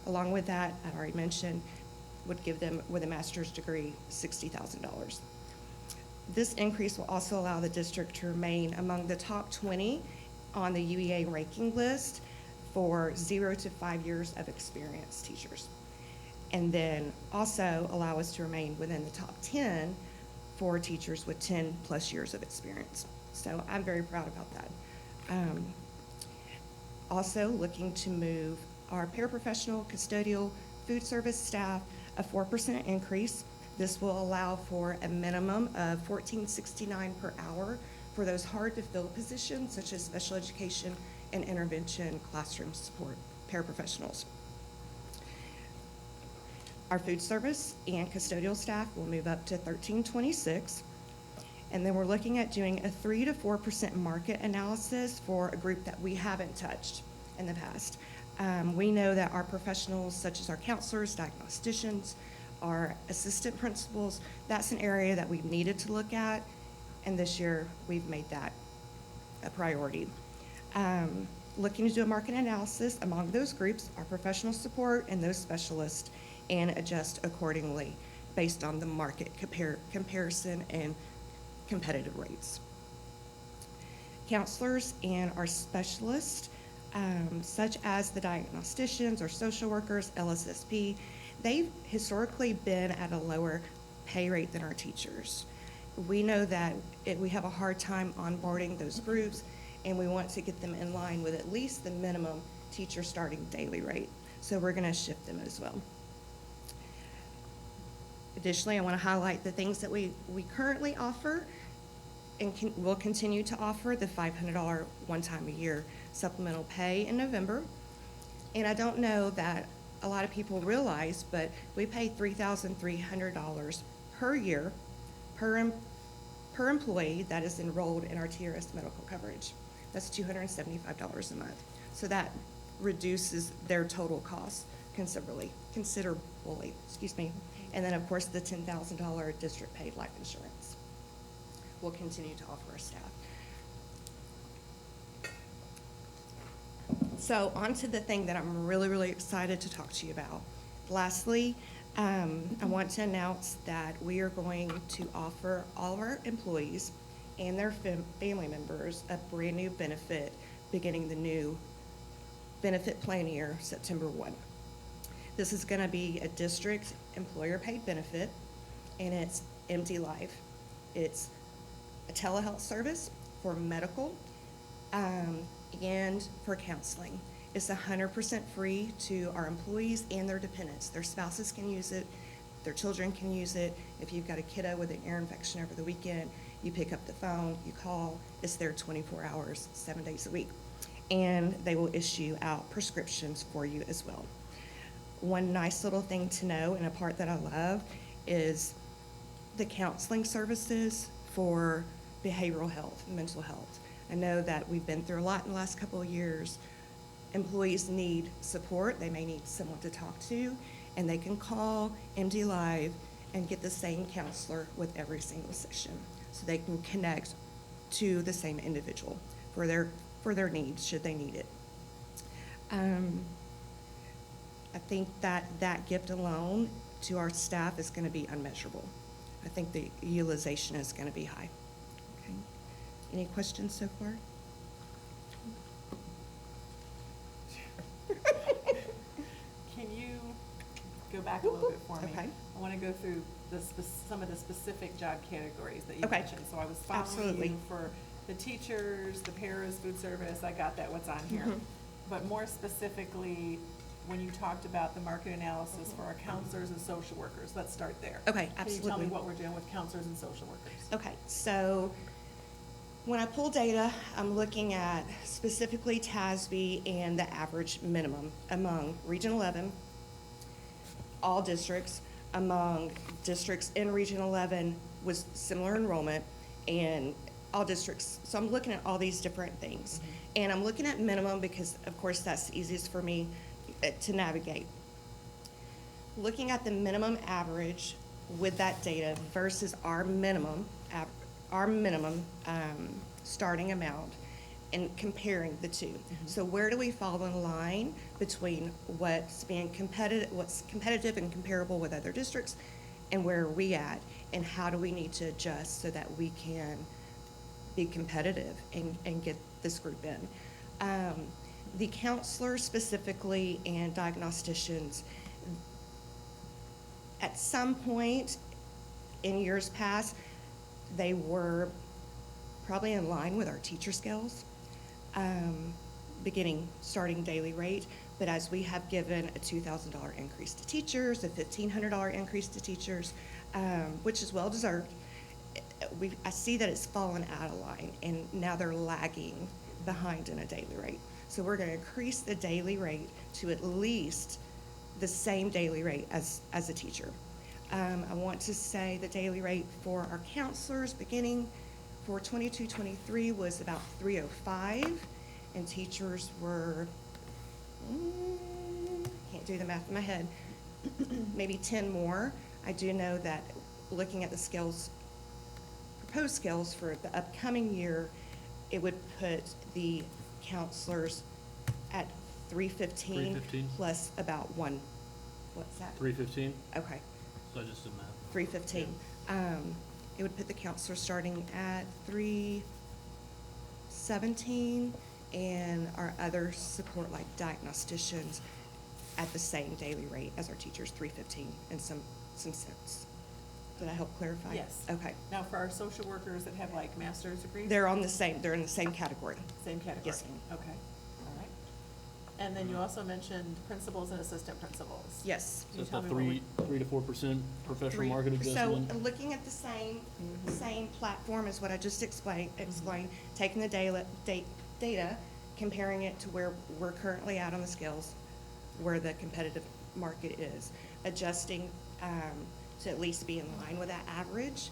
Along with that, I already mentioned, would give them, with a master's degree, $60,000. This increase will also allow the district to remain among the top 20 on the UEA ranking list for 0 to 5 years of experience teachers. And then also allow us to remain within the top 10 for teachers with 10 plus years of experience. So I'm very proud about that. Also looking to move our paraprofessional, custodial, food service staff a 4% increase. This will allow for a minimum of $14.69 per hour for those hard to fill positions such as special education and intervention classroom support paraprofessionals. Our food service and custodial staff will move up to $13.26. And then we're looking at doing a 3 to 4% market analysis for a group that we haven't touched in the past. We know that our professionals, such as our counselors, diagnosticians, our assistant principals, that's an area that we've needed to look at, and this year we've made that a priority. Looking to do a market analysis among those groups, our professional support and those specialists and adjust accordingly based on the market comparison and competitive rates. Counselors and our specialists, such as the diagnosticians or social workers, LSSP, they've historically been at a lower pay rate than our teachers. We know that we have a hard time onboarding those groups, and we want to get them in line with at least the minimum teacher starting daily rate. So we're gonna shift them as well. Additionally, I wanna highlight the things that we currently offer and will continue to offer: the $500 one-time a year supplemental pay in November. And I don't know that a lot of people realize, but we pay $3,300 per year per employee that is enrolled in our TRS medical coverage. That's $275 a month. So that reduces their total cost considerably, excuse me. And then, of course, the $10,000 district paid life insurance we'll continue to offer our staff. So on to the thing that I'm really, really excited to talk to you about. Lastly, I want to announce that we are going to offer all of our employees and their family members a brand new benefit beginning the new benefit plan year, September 1. This is going to be a district employer paid benefit, and it's MD Live. It's a telehealth service for medical and for counseling. It's 100% free to our employees and their dependents. Their spouses can use it, their children can use it. If you've got a kiddo with an ear infection over the weekend, you pick up the phone, you call, it's there 24 hours, 7 days a week. And they will issue out prescriptions for you as well. One nice little thing to know, and a part that I love, is the counseling services for behavioral health, mental health. I know that we've been through a lot in the last couple of years. Employees need support. They may need someone to talk to, and they can call MD Live and get the same counselor with every single session, so they can connect to the same individual for their needs, should they need it. I think that gift alone to our staff is going to be unmeasurable. I think the utilization is going to be high. Okay. Any questions so far? Can you go back a little bit for me? Okay. I want to go through some of the specific job categories that you Okay. mentioned. So I was following Absolutely. you for the teachers, the paras, food service. I got that, what's on here. Mhm. But more specifically, when you talked about the market analysis for our counselors and social workers, let's start there. Okay, Can you tell absolutely. me what we're doing with counselors and social workers? Okay, so when I pull data, I'm looking at specifically TASB and the average minimum among Region 11, all districts, among districts in Region 11 with similar enrollment, and all districts. So I'm looking at all these different things. And I'm looking at minimum because, of course, that's the easiest for me to navigate. Looking at the minimum average with that data versus our minimum starting amount, and comparing the two. So where do we fall in line between what's competitive and comparable with other districts, and where are we at, and how do we need to adjust so that we can be competitive and get this group in. The counselors specifically and diagnosticians, at some point in years past, they were probably in line with our teacher scales, starting daily rate. But as we have given a $2,000 increase to teachers, a $1,500 increase to teachers, which is well deserved, I see that it's fallen out of line, and now they're lagging behind in a daily rate. So we're going to increase the daily rate to at least the same daily rate as a teacher. I want to say the daily rate for our counselors beginning for 22-23 was about $305, and teachers were, can't do the math in my head, maybe 10 more. I do know that looking at the scales, proposed scales for the upcoming year, it would put the counselors at 315 $315? plus about one What's that? 315? Okay, So I just did math. 315. It would put the counselor starting at 317, and our other support, like diagnosticians, at the same daily rate as our teachers, 315 and some cents. Did I help clarify? Yes. Okay. Now, for our social workers that have like master's degrees? They're in the same category. Same category? Yes, ma'am. Okay, all right. And then you also mentioned principals and assistant principals. Yes. Can you So tell it's me the what we- 3 to 4% professional Three- market adjustment? So looking at the same platform as what I just explained, taking the data, comparing it to where we're currently at on the scales, where the competitive market is, adjusting to at least be in line with that average,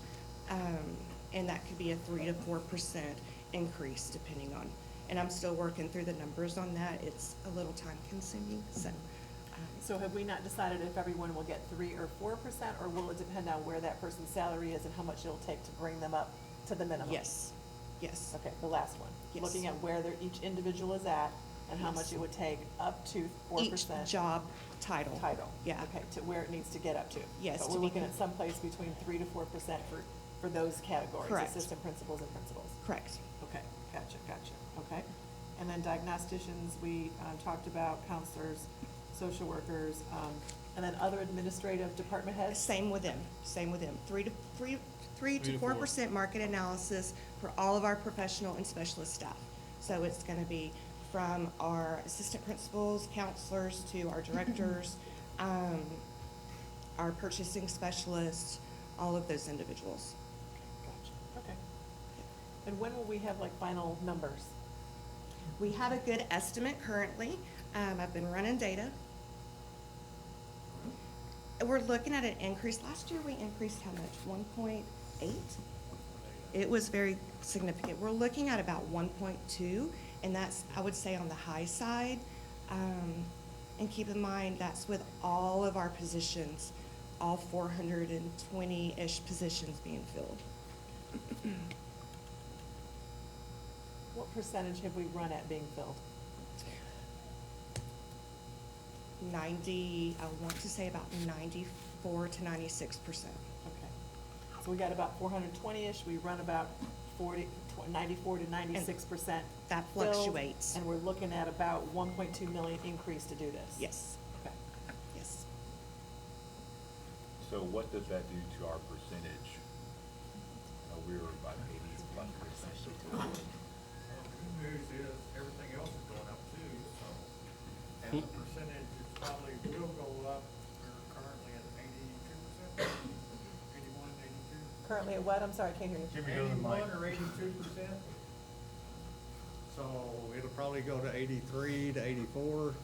and that could be a 3 to 4% increase depending on, and I'm still working through the numbers on that. It's a little time consuming, so. So have we not decided if everyone will get 3 or 4%, or will it depend on where that person's salary is and how much it'll take to bring them up to the minimum? Yes. Okay, the last one. Yes. Looking at where each individual is at and how much it would take up to 4%. Each job title. Yeah. Okay, to where it needs to get up to. Yes, But to we're be looking con- at someplace between 3 to 4% for those categories. Correct. Assistant principals and principals. Correct. Okay, gotcha, okay. And then diagnosticians, we talked about, counselors, social workers, and then other administrative department heads? Same with them. 3 to to 4% market analysis for all of our professional and specialist staff. So it's gonna be from our assistant principals, counselors, to our directors, our purchasing specialists, all of those individuals. Gotcha, okay. And when will we have like final numbers? We have a good estimate currently. I've been running data. We're looking at an increase. Last year, we increased how much? 1.8? It was very significant. We're looking at about 1.2, and that's, I would say, on the high side. And keep in mind, that's with all of our positions, all 420-ish positions being filled. What percentage have we run at being filled? 90, I want to say about 94 to 96%. Okay. So we got about 420-ish, we run about 94 to 96%. That filled, fluctuates. And we're looking at about 1.2 million increase to do this? Yes. Okay. Yes. So what does that do to our percentage? We were about 80+%. The good news is everything else is going up too, so, and the percentage is probably will go up. We're currently at 82%, 81, 82. Currently at what? I'm sorry, I can't hear you. Jimmy, go to the mic. 81 or 82%. So it'll probably go to 83 to 84.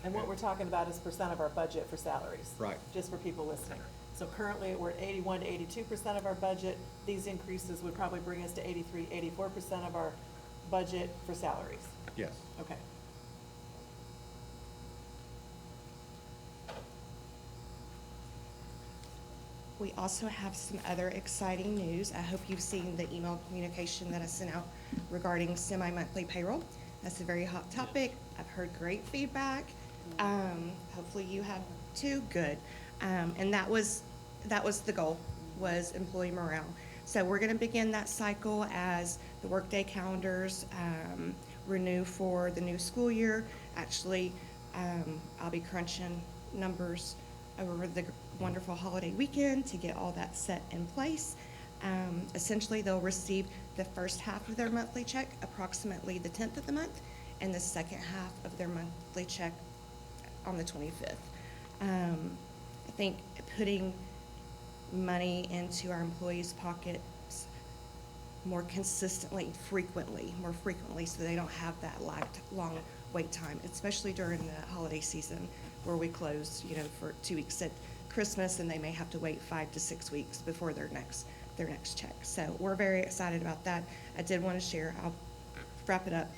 And what we're talking about is percent of our budget for salaries. Right. Just for people listening. So currently, we're at 81 to 82% of our budget. These increases would probably bring us to 83, 84% of our budget for salaries. Yes. Okay. We also have some other exciting news. I hope you've seen the email communication that I sent out regarding semi-monthly payroll. That's a very hot topic. I've heard great feedback. Hopefully you have too. Good. And that was the goal, was employee morale. So we're gonna begin that cycle as the workday calendars renew for the new school year. Actually, I'll be crunching numbers over the wonderful holiday weekend to get all that set in place. Essentially, they'll receive the first half of their monthly check approximately the 10th of the month, and the second half of their monthly check on the 25th. I think putting money into our employees' pockets more consistently, more frequently, so they don't have that long wait time, especially during the holiday season where we close, for 2 weeks at Christmas, and they may have to wait 5 to 6 weeks before their next check. So we're very excited about that. I did want to share, I'll wrap it up,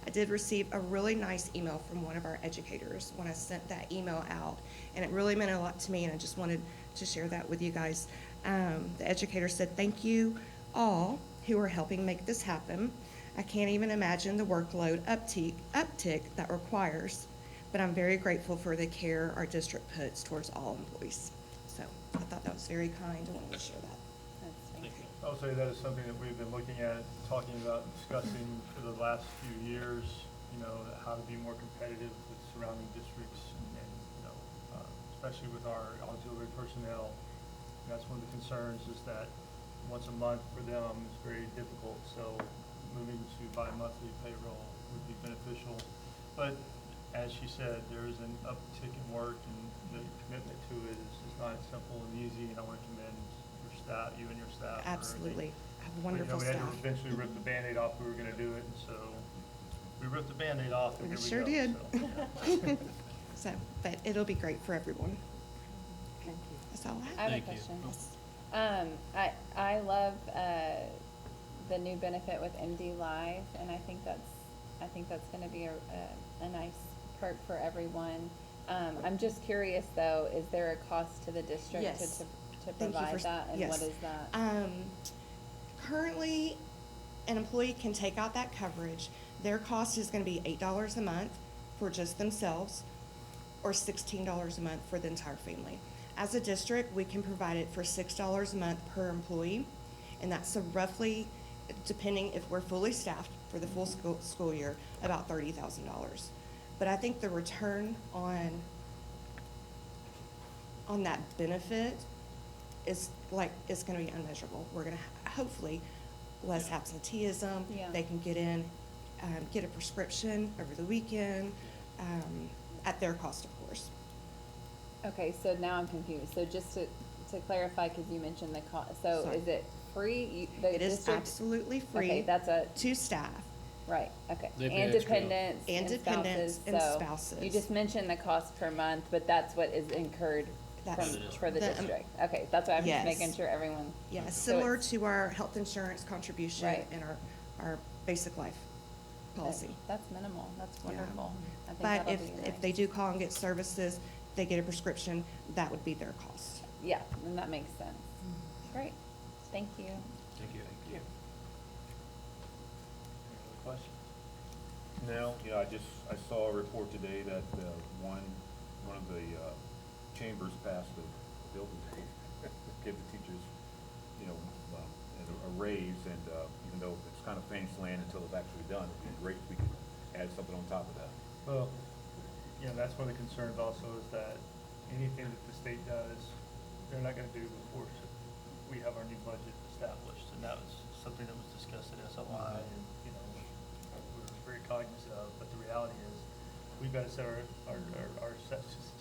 I did receive a really nice email from one of our educators when I sent that email out, and it really meant a lot to me, and I just wanted to share that with you guys. The educator said, "Thank you all who are helping make this happen. I can't even imagine the workload uptick that requires, but I'm very grateful for the care our district puts towards all employees. So I thought that was very kind. I wanted to share that. Thank you. I'll say that is something that we've been looking at, talking about, discussing for the last few years, you know, how to be more competitive with surrounding districts and you know, especially with our auxiliary personnel. That's one of the concerns, is that once a month for them is very difficult, so moving to bi-monthly payroll would be beneficial. But as she said, there is an uptick in work, and the commitment to it is not simple and easy, and I want to commend your staff, you and your staff. for Absolutely. I have you know, wonderful we had staff. to eventually rip the Band-Aid off, we were gonna do it, and so we ripped the Band-Aid off, and We here we sure go. did. So, So, but it'll be great for everyone. Thank you. That's all I I have. have a Thank you. question. I love, the new benefit with MD Live, and I think that's gonna be a nice perk for everyone. I'm just curious though, is there a cost to the district Yes. to Thank you provide for- that, and yes. what is that? Currently, an employee can take out that coverage. Their cost is gonna be $8 a month for just themselves, or $16 a month for the entire family. As a district, we can provide it for $6 a month per employee, and that's a roughly, depending if we're fully staffed for the full school year, about $30,000. But I think the return on that benefit is it's gonna be unmeasurable. We're gonna hopefully less Yeah. absenteeism. Yeah. They can get in, get a prescription over the weekend, at their cost, of course. Okay, so now I'm confused. So just to clarify, cause you mentioned the cost, so Sorry. is it free? The It is district- absolutely free. Okay, that's a, To staff. right, okay. They pay And extra. dependents And and dependents spouses, and so spouses. you just mentioned the cost per month, but that's what is incurred That's- for the the, district. Okay, that's why I'm just yes. making sure everyone. Yeah, So similar it's- to our health insurance contribution Right. and our basic life policy. That's minimal, that's Yeah. wonderful. I think But that'll be if nice. they do call and get services, they get a prescription, that would be their cost. Yeah, then that makes sense. Great, thank you. Thank you. Any other questions? No, yeah, I saw a report today that, one of the, chambers passed a bill today, give the teachers, you know, a raise, and, even though it's kind of famous land until it's actually done, it'd be great if we could add something on top of that. Well, you know, that's one of the concerns also, is that anything that the state does, they're not gonna do before we have our new budget established, and that was something that was discussed at SLI, and, you know, we're very cognizant of, but the reality is, we've gotta set our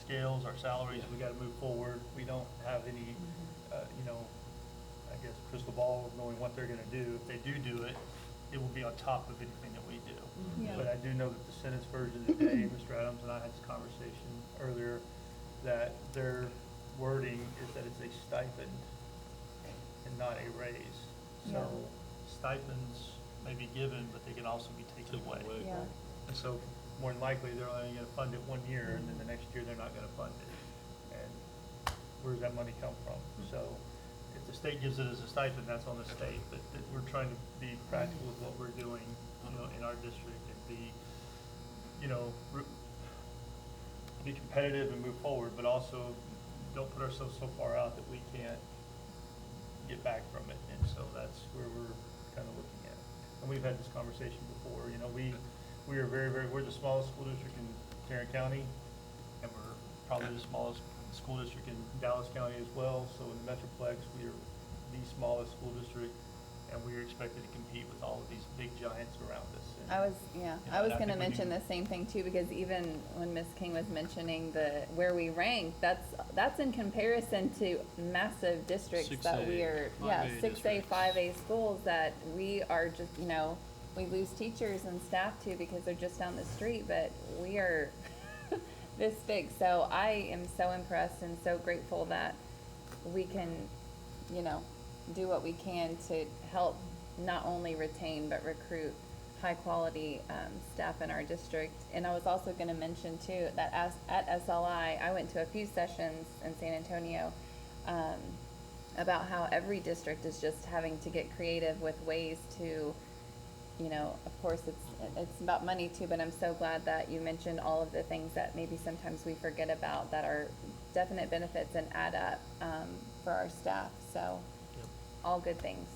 scales, our salaries, we gotta move forward, we don't have any, you know, I guess, crystal ball of knowing what they're gonna do. If they do it, it will be on top of anything that we do. Yeah. But I do know that the Senate's version today, Mr. Adams and I had this conversation earlier, that their wording is that it's a stipend and not a raise. So stipends may be given, but they can also be taken away. Yeah, And so, more than likely, they're only gonna fund it one year, and then the next year, they're not gonna fund it. And where does that money come from? So, if the state gives it as a stipend, that's on the state, but we're trying to be practical with what we're doing, you know, in our district, and be, you know, be competitive and move forward, but also don't put ourselves so far out that we can't get back from it. And so that's where we're kind of looking at. And we've had this conversation before, you know, we are we're the smallest school district in Tarrant County, and we're probably the smallest school district in Dallas County as well. So in the Metroplex, we are the smallest school district, and we are expected to compete with all of these big giants around us. And, I was you know, gonna and I think when mention you- the same thing too, because even when Ms. King was mentioning where we rank, that's in comparison to massive districts that 6A, we are, 5A 6A, districts. 5A schools that we are just, you know, we lose teachers and staff too because they're just down the street, but we are this big. So I am so impressed and so grateful that we can, you know, do what we can to help not only retain but recruit high quality staff in our district. And I was also going to mention too that at SLI, I went to a few sessions in San Antonio about how every district is just having to get creative with ways to you know, of course, it's about money too, but I'm so glad that you mentioned all of the things that maybe sometimes we forget about that are definite benefits and add up, for our staff, so, all good things.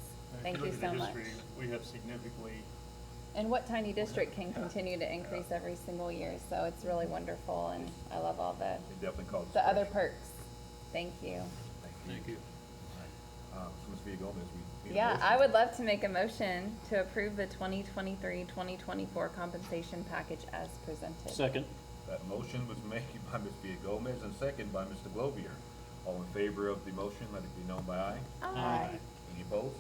Thank you so much. We have significantly, And what tiny district can continue to increase every single year, so it's really wonderful, and I love all It definitely calls. the other perks. Thank you. Thank you. So Ms. Villagomez, we need a Yeah, motion. I would love to make a motion to approve the 2023-2024 compensation package as presented. Second. That motion was made by Ms. Villagomez and second by Mr. Glovier. All in favor of the motion, let it be known by aye. Aye. Any opposed?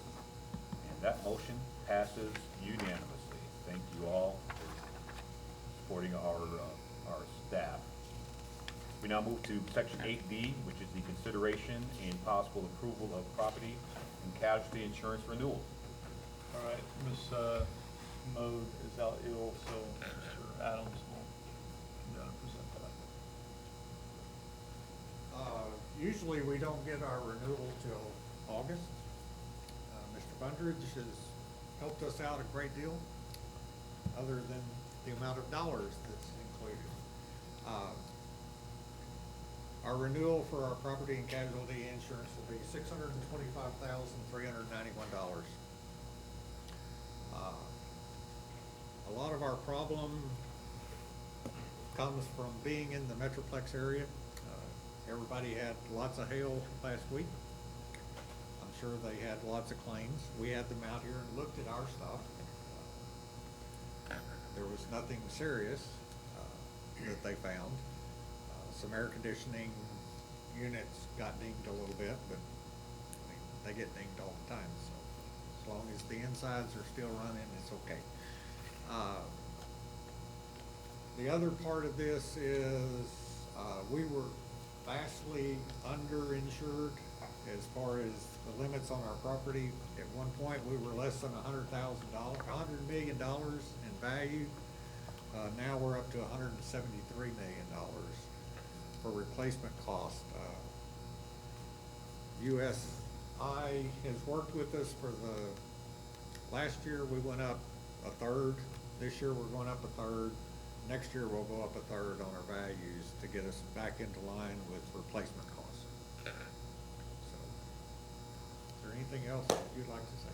And that motion passes unanimously. Thank you all for supporting our staff. We now move to section 8D, which is the consideration and possible approval of property and casualty insurance renewal. all right, Ms. Mode is out ill, so Mr. Adams will present that. Usually we don't get our renewal till August. Mr. Bundridge has helped us out a great deal, other than the amount of dollars that's included. Our renewal for our property and casualty insurance will be $625,391. A lot of our problem comes from being in the Metroplex area. Everybody had lots of hail last week. I'm sure they had lots of claims. We had them out here and looked at our stuff. There was nothing serious that they found. Some air conditioning units got dinged a little bit, but I mean, they get dinged all the time, so as long as the insides are still running, it's okay. The other part of this is we were vastly underinsured as far as the limits on our property. At one point, we were less than $100 million in value. Now we're up to $173 million for replacement cost. USI has worked with us for last year we went up a third. This year we're going up a third. Next year we'll go up a third on our values to get us back into line with replacement costs. So, is there anything else that you'd like to say?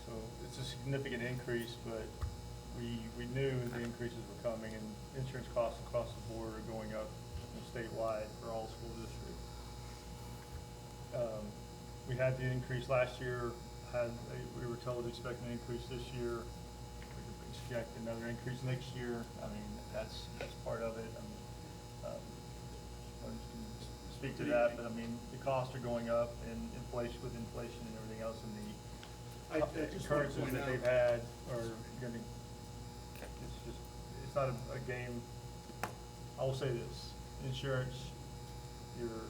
So it's a significant increase, but we knew the increases were coming, and insurance costs across the board are going up statewide for all school districts. We had the increase last year, we were told to expect an increase this year. We could expect another increase next year. I mean, that's part of it. I mean, I can speak to that, but I mean, the costs are going up, and inflation and everything else, and I the just wanna occurrences point that out- they've had are gonna, it's not a game. I will say this, insurance, you're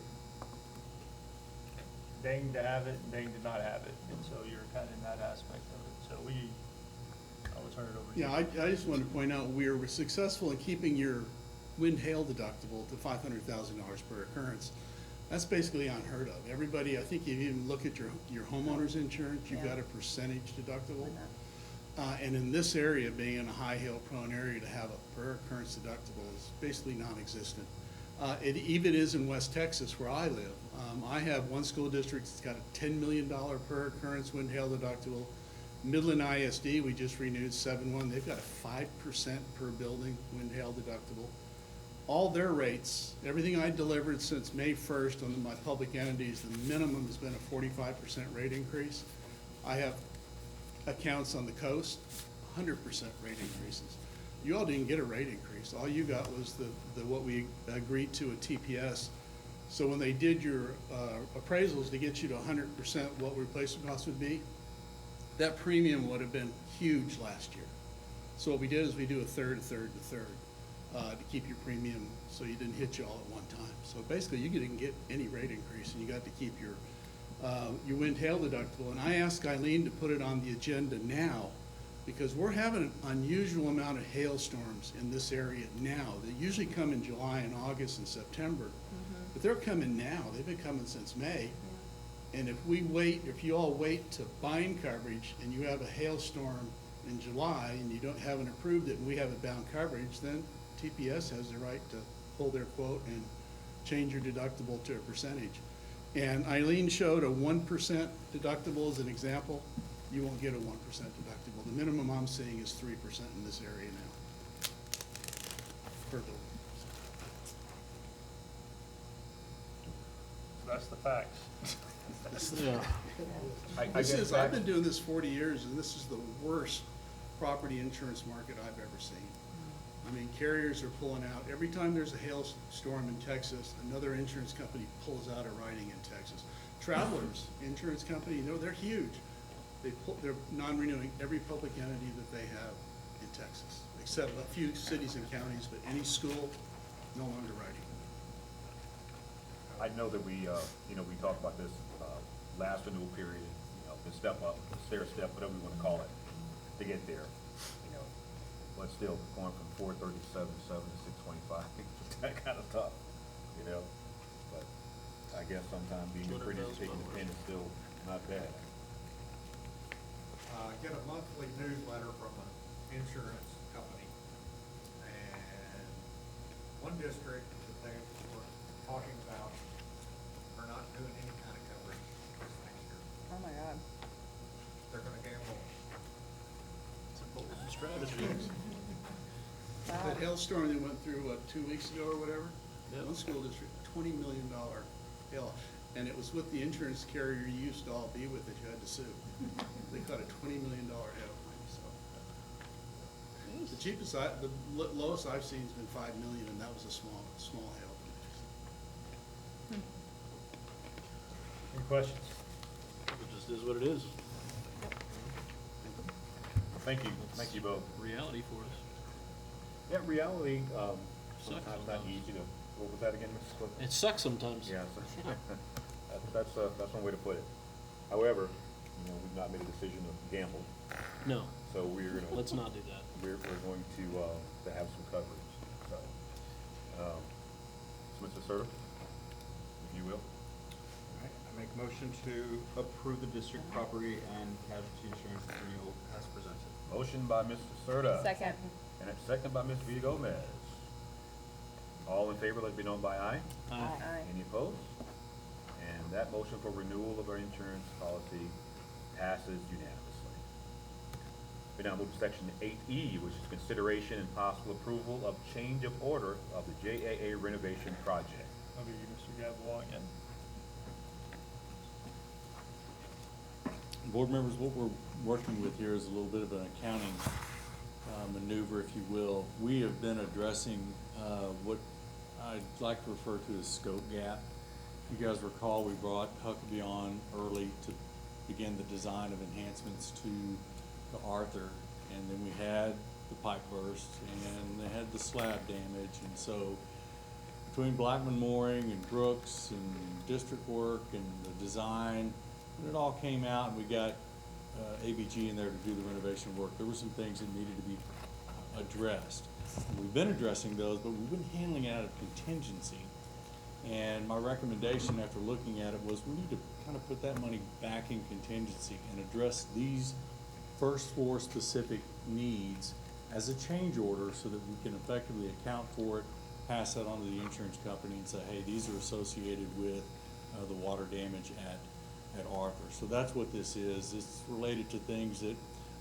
danged to have it and danged to not have it, and so you're kind of in that aspect of it. So I will turn it over to you. Yeah, I just wanted to point out, we were successful in keeping your wind hail deductible to $500,000 per occurrence. That's basically unheard of. Everybody, I think if you even look at your homeowner's insurance, you've Yeah. got a percentage deductible. Why And in this area, being in a high hail prone area, to have a per occurrence deductible is basically non-existent. It even is in West Texas where I live. I have one school district that's got a $10 million per occurrence wind hail deductible. Midland ISD, we just renewed 7-1. They've got a 5% per building wind hail deductible. All their rates, everything I delivered since May 1st on my public entities, the minimum has been a 45% rate increase. I have accounts on the coast, 100% rate increases. You all didn't get a rate increase. All you got was the what we agreed to at TPS. So when they did your appraisals to get you to 100% what replacement costs would be, that premium would have been huge last year. So what we did is we do a third, to keep your premium so you didn't hit you all at one time. So basically, you didn't get any rate increase, and you got to keep your wind hail deductible. And I asked Eileen to put it on the agenda now, because we're having an unusual amount of hailstorms in this area now. They usually come in July and August and September, but they're coming now. They've been coming since May. And if you all wait to bind coverage and you have a hailstorm in July and you haven't approved it and we haven't bound coverage, then TPS has the right to pull their quote and change your deductible to a percentage. And Eileen showed a 1% deductible as an example. You won't get a 1% deductible. The minimum I'm seeing is 3% in this area now. Per building. That's the facts. Yeah. I've been doing this 40 years, and this is the worst property insurance market I've ever seen. I mean, carriers are pulling out. Every time there's a hailstorm in Texas, another insurance company pulls out a writing in Texas. Travelers Insurance Company, they're huge. They're non-renewing every public entity that they have in Texas, except a few cities and counties, but any school, no longer writing. I know that we talked about this, last renewal period, the step up, the stair step, whatever we wanna call it, to get there, but still going from 437.7 to 625, that kinda tough, but I guess sometimes being a pretty independent is still not bad. I get a monthly newsletter from an insurance company, and one district that they were talking about are not doing any kind of coverage this next year. Oh my God. They're gonna gamble. Strategy. That hailstorm that went through, 2 weeks ago or whatever? Yep. One school district, $20 million hail, and it was with the insurance carrier you used to all be with that you had to sue. They caught a $20 million hail claim, so. The cheapest, the lowest I've seen has been $5 million, and that was a small hail. Any questions? It just is what it is. Thank you both. Reality for us. Yeah, reality, Sucks sometimes not sometimes. easy to, what was that again, Mrs. Cliff? It sucks sometimes. Yeah, that's one way to put it. However, we've not made a decision to gamble, No, so we're gonna. let's not do that. We're going to have some coverage, so. Mr. Serta, if you will. All right, I make a motion to approve the district property and casualty insurance renewal as presented. Motion by Mr. Serta. Second. And a second by Ms. Villagomez. All in favor, let it be known by aye. Aye. Any opposed? And that motion for renewal of our insurance policy passes unanimously. We now move to section 8E, which is consideration and possible approval of change of order of the JAA renovation project. Over to you, Mr. Gavlois, again. Board members, what we're working with here is a little bit of an accounting maneuver, if you will. We have been addressing what I'd like to refer to as scope gap. If you guys recall, we brought Huckabee on early to begin the design of enhancements to Arthur, and then we had the pipe burst, and they had the slab damage, and so between Blackman Mooring and Brooks and district work and the design, when it all came out and we got ABG in there to do the renovation work, there were some things that needed to be addressed. We've been addressing those, but we've been handling it out of contingency. And my recommendation after looking at it was we need to kind of put that money back in contingency and address these first floor specific needs as a change order so that we can effectively account for it, pass that on to the insurance company and say, hey, these are associated with the water damage at Arthur. So that's what this is. It's related to things that,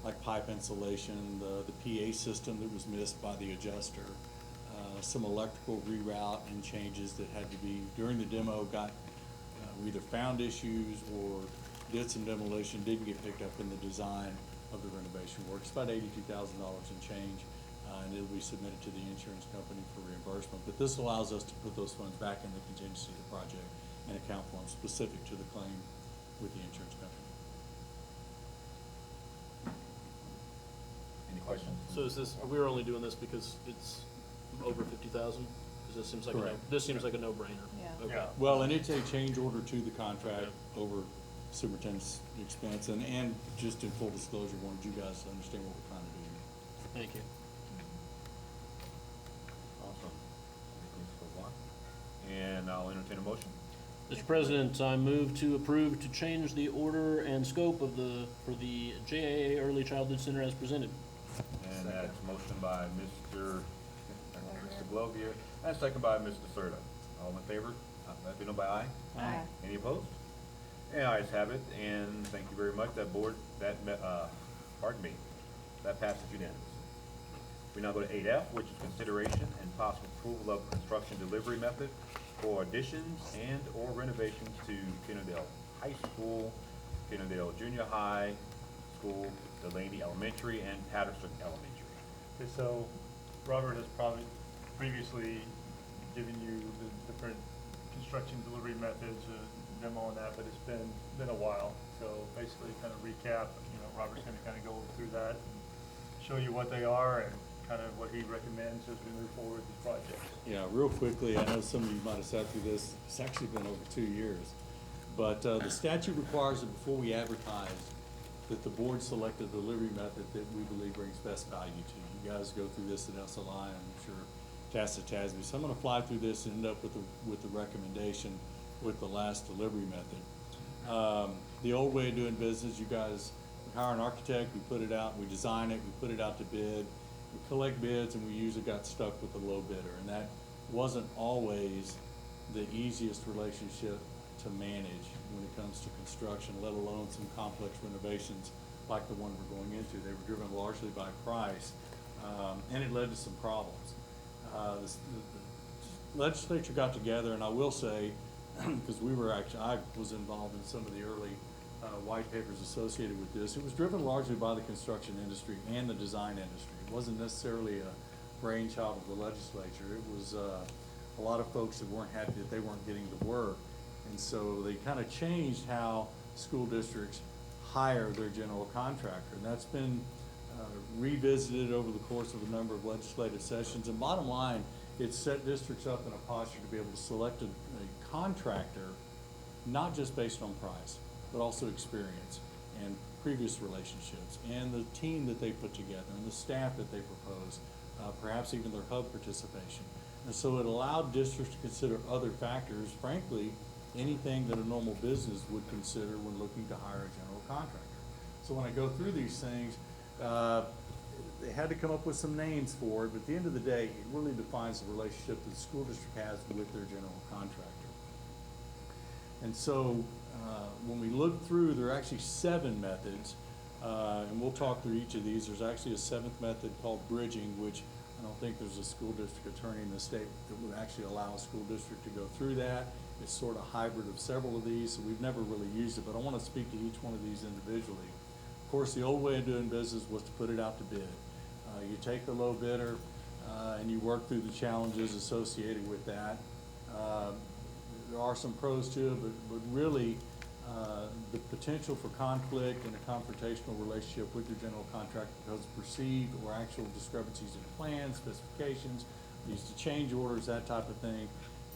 like pipe insulation, the PA system that was missed by the adjuster, some electrical reroute and changes that had to be, during the demo, we either found issues or did some demolition, didn't get picked up in the design of the renovation work. It's about $82,000 and change, and it'll be submitted to the insurance company for reimbursement. But this allows us to put those funds back in the contingency of the project and account for them specific to the claim with the insurance company. Any questions? So is this, we're only doing this because it's over 50,000? Because this seems like Correct. this seems like a no-brainer. Yeah. Okay. Yeah. Well, and it's a change order to the contract over superintendent's expense, and just in full disclosure, wanted you guys to understand what we're trying to do here. Thank you. Awesome. Thank you, Mr. LeBlanc. And I'll entertain a motion. Mr. President, I move to approve to change the order and scope of for the JAA Early Childhood Center as presented. And that's motion by Mr. Glovier, and second by Mr. Serta. All in favor? Let me know by aye. Aye. Any opposed? And ayes have it, and thank you very much. That board, that passes unanimously. We now go to 8F, which is consideration and possible approval of construction delivery method for additions and/or renovations to Kennedale High School, Kennedale Junior High School, Delaney Elementary, and Patterson Elementary. Okay, so Robert has probably previously given you the different construction delivery methods, demo on that, but it's been a while. So basically kind of recap, Robert's gonna kind of go through that and show you what they are and kind of what he recommends as we move forward with this project. Yeah, real quickly, I know some of you might have sat through this, it's actually been over 2 years. But the statute requires that before we advertise, that the board select a delivery method that we believe brings best value to you. You guys go through this at SLI, I'm sure, Tacit Tasby. So I'm gonna fly through this and end up with the recommendation with the last delivery method. The old way of doing business, you guys hire an architect, we put it out, we design it, we put it out to bid, we collect bids, and we usually got stuck with the low bidder. And that wasn't always the easiest relationship to manage when it comes to construction, let alone some complex renovations like the one we're going into. They were driven largely by price, and it led to some problems. The legislature got together, and I will say, because I was involved in some of the early white papers associated with this. It was driven largely by the construction industry and the design industry. It wasn't necessarily a brainchild of the legislature. It was a lot of folks that weren't happy that they weren't getting the work. And so they kind of changed how school districts hire their general contractor. And that's been revisited over the course of a number of legislative sessions. And bottom line, it's set districts up in a posture to be able to select a contractor, not just based on price, but also experience and previous relationships and the team that they put together and the staff that they propose, perhaps even their hub participation. And so it allowed districts to consider other factors, frankly, anything that a normal business would consider when looking to hire a general contractor. So when I go through these things, they had to come up with some names for it, but at the end of the day, it really defines the relationship that the school district has with their general contractor. And so when we look through, there are actually 7 methods, and we'll talk through each of these. There's actually a 7th method called bridging, which I don't think there's a school district attorney in the state that would actually allow a school district to go through that. It's sort of hybrid of several of these, so we've never really used it, but I want to speak to each one of these individually. Of course, the old way of doing business was to put it out to bid. You take the low bidder and you work through the challenges associated with that. There are some pros to it, but really the potential for conflict and a confrontational relationship with your general contractor because of perceived or actual discrepancies in plans, specifications, used to change orders, that type of thing.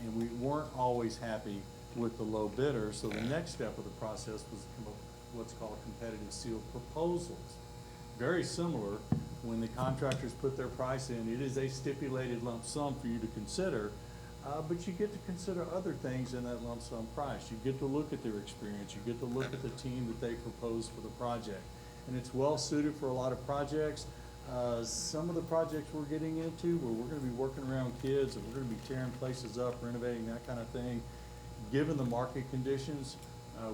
And we weren't always happy with the low bidder, so the next step of the process was to come up with what's called competitive sealed proposals. Very similar, when the contractors put their price in, it is a stipulated lump sum for you to consider, but you get to consider other things in that lump sum price. You get to look at their experience, you get to look at the team that they propose for the project. And it's well suited for a lot of projects. Some of the projects we're getting into where we're gonna be working around kids and we're gonna be tearing places up, renovating, that kind of thing. Given the market conditions,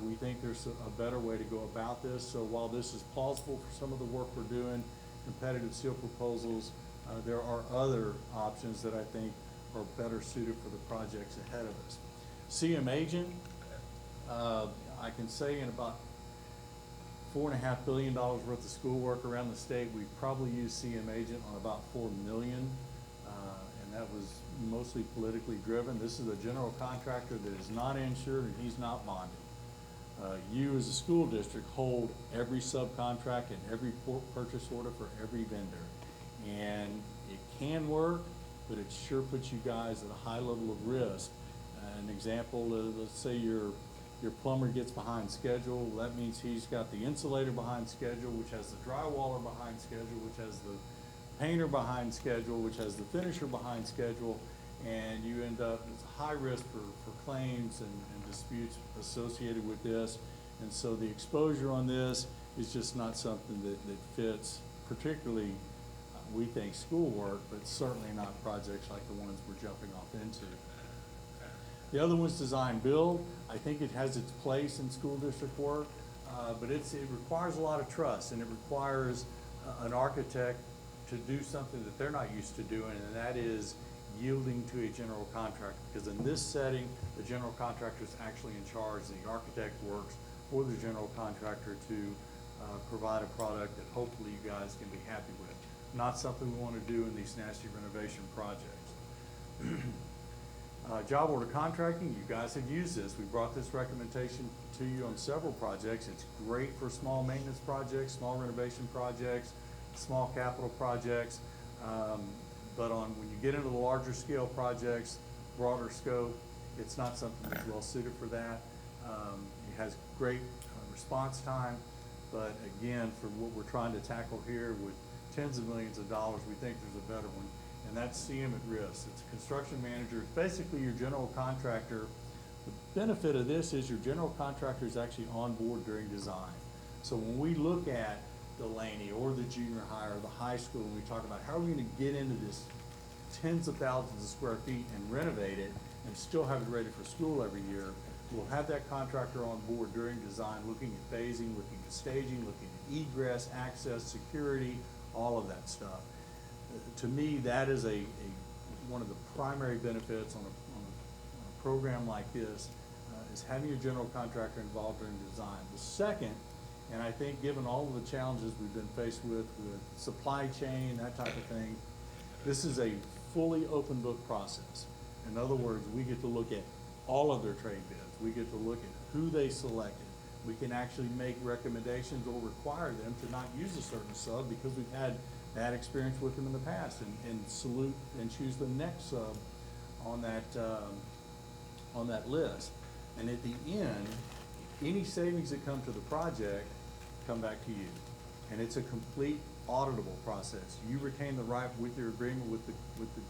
we think there's a better way to go about this. So while this is plausible for some of the work we're doing, competitive seal proposals, there are other options that I think are better suited for the projects ahead of us. CM Agent, I can say in about $4.5 billion worth of schoolwork around the state, we've probably used CM Agent on about 4 million, and that was mostly politically driven. This is a general contractor that is not insured and he's not bonded. You as a school district hold every subcontract and every purchase order for every vendor. And it can work, but it sure puts you guys at a high level of risk. An example, let's say your plumber gets behind schedule. Well, that means he's got the insulator behind schedule, which has the drywaller behind schedule, which has the painter behind schedule, which has the finisher behind schedule. and you end up, it's a high risk for claims and disputes associated with this. And so the exposure on this is just not something that fits, particularly, we think, schoolwork, but certainly not projects like the ones we're jumping off into. The other one's design build. I think it has its place in school district work, but it requires a lot of trust, and it requires an architect to do something that they're not used to doing, and that is yielding to a general contractor. Because in this setting, the general contractor is actually in charge. The architect works for the general contractor to provide a product that hopefully you guys can be happy with. Not something we want to do in these nasty renovation projects. Job order contracting, you guys have used this. We brought this recommendation to you on several projects. It's great for small maintenance projects, small renovation projects, small capital projects. But when you get into the larger scale projects, broader scope, it's not something that's well suited for that. It has great response time, but again, for what we're trying to tackle here with tens of millions of dollars, we think there's a better one, and that's CM at risk. It's a construction manager. It's basically your general contractor. The benefit of this is your general contractor is actually on board during design. So when we look at Delaney or the junior high or the high school, and we talk about how are we going to get into this tens of thousands of square feet and renovate it and still have it ready for school every year, we'll have that contractor on board during design, looking at phasing, looking at staging, looking at egress, access, security, all of that stuff. To me, that is one of the primary benefits on a program like this, is having your general contractor involved during design. The second, and I think given all of the challenges we've been faced with supply chain, that type of thing, this is a fully open book process. In other words, we get to look at all of their trade bids. We get to look at who they selected. We can actually make recommendations or require them to not use a certain sub because we've had bad experience with them in the past, and salute and choose the next sub on that list. And at the end, any savings that come to the project come back to you. And it's a complete auditable process. You retain the right with your agreement with the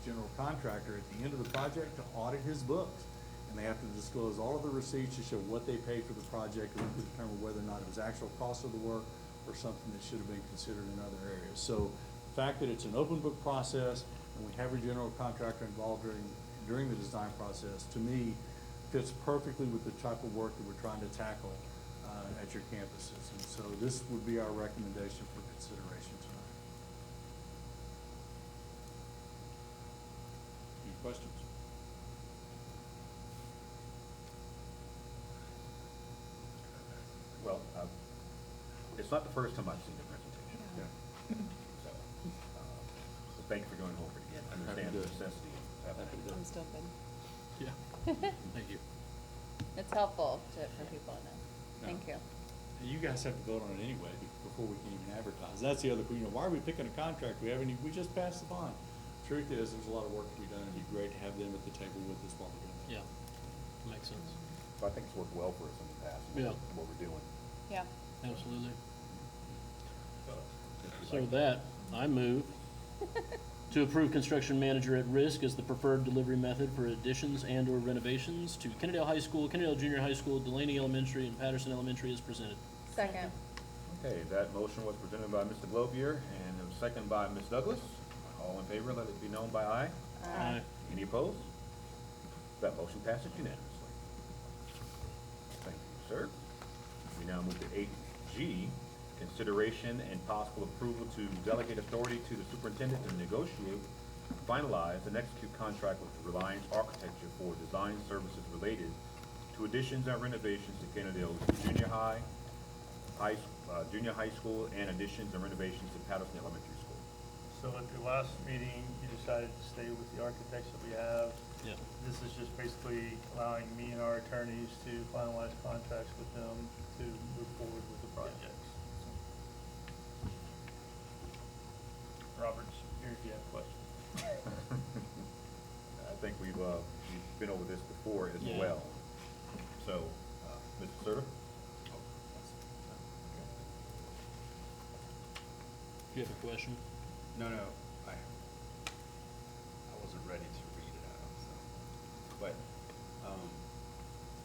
general contractor at the end of the project to audit his books. And they have to disclose all of the receipts to show what they paid for the project, and to determine whether or not it was actual cost of the work or something that should have been considered in other areas. So the fact that it's an open book process and we have a general contractor involved during the design process, to me, fits perfectly with the type of work that we're trying to tackle at your campuses. And so this would be our recommendation for consideration tonight. Any questions? Well, it's not the first time I've seen the presentation. Yeah. So thank you for going over it again. I understand the necessity of having it. I'm still good. Yeah, thank you. It's helpful for people to know. Thank you. You guys have to vote on it anyway before we can even advertise. That's the other, why are we picking a contract? We just passed the bond. Truth is, there's a lot of work to be done. It'd be great to have them at the table with us while we're doing that. Yeah, makes sense. So I think it's worked well for us in the past. Yeah. What we're doing. Yeah. Absolutely. So with that, I move to approve construction manager at risk as the preferred delivery method for additions and or renovations to Kennedale High School, Kennedale Junior High School, Delaney Elementary, and Patterson Elementary as presented. Second. Okay, that motion was presented by Mr. Glovier and it was seconded by Ms. Douglas. All in favor, let it be known by aye. Aye. Any opposed? That motion passes unanimously. Thank you, sir. We now move to 8G, consideration and possible approval to delegate authority to the superintendent to negotiate, finalize, and execute contract with Reliance Architecture for design services related to additions and renovations to Kennedale's junior high school, and additions and renovations to Patterson Elementary School. So at the last meeting, you decided to stay with the architects that we have. Yeah. This is just basically allowing me and our attorneys to finalize contracts with them to move forward with the projects. Robert's here if you have questions. I think we've been over this before as Yeah. well. So, Mr. Serta? Do you have a question? No, I wasn't ready to read it out. but,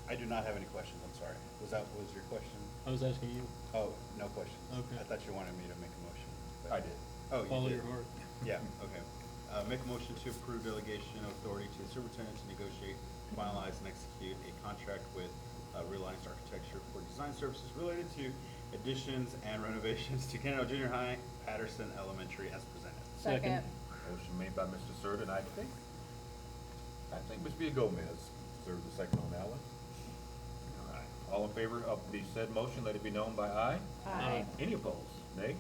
I do not have any questions, I'm sorry. Was your question? I was asking you. Oh, no questions. Okay. I thought you wanted me to make a motion. but- I did. Oh, you Follow did? your heart. Yeah, okay. Make a motion to approve delegation of authority to the superintendent to negotiate, finalize, and execute a contract with Reliance Architecture for design services related to additions and renovations to Kennedale Junior High, Patterson Elementary as presented. Second. Motion made by Mr. Surd, and I think Ms. Villagomez deserves a second on that one. All right. All in favor of the said motion, let it be known by aye. Aye. Any opposed? Nay?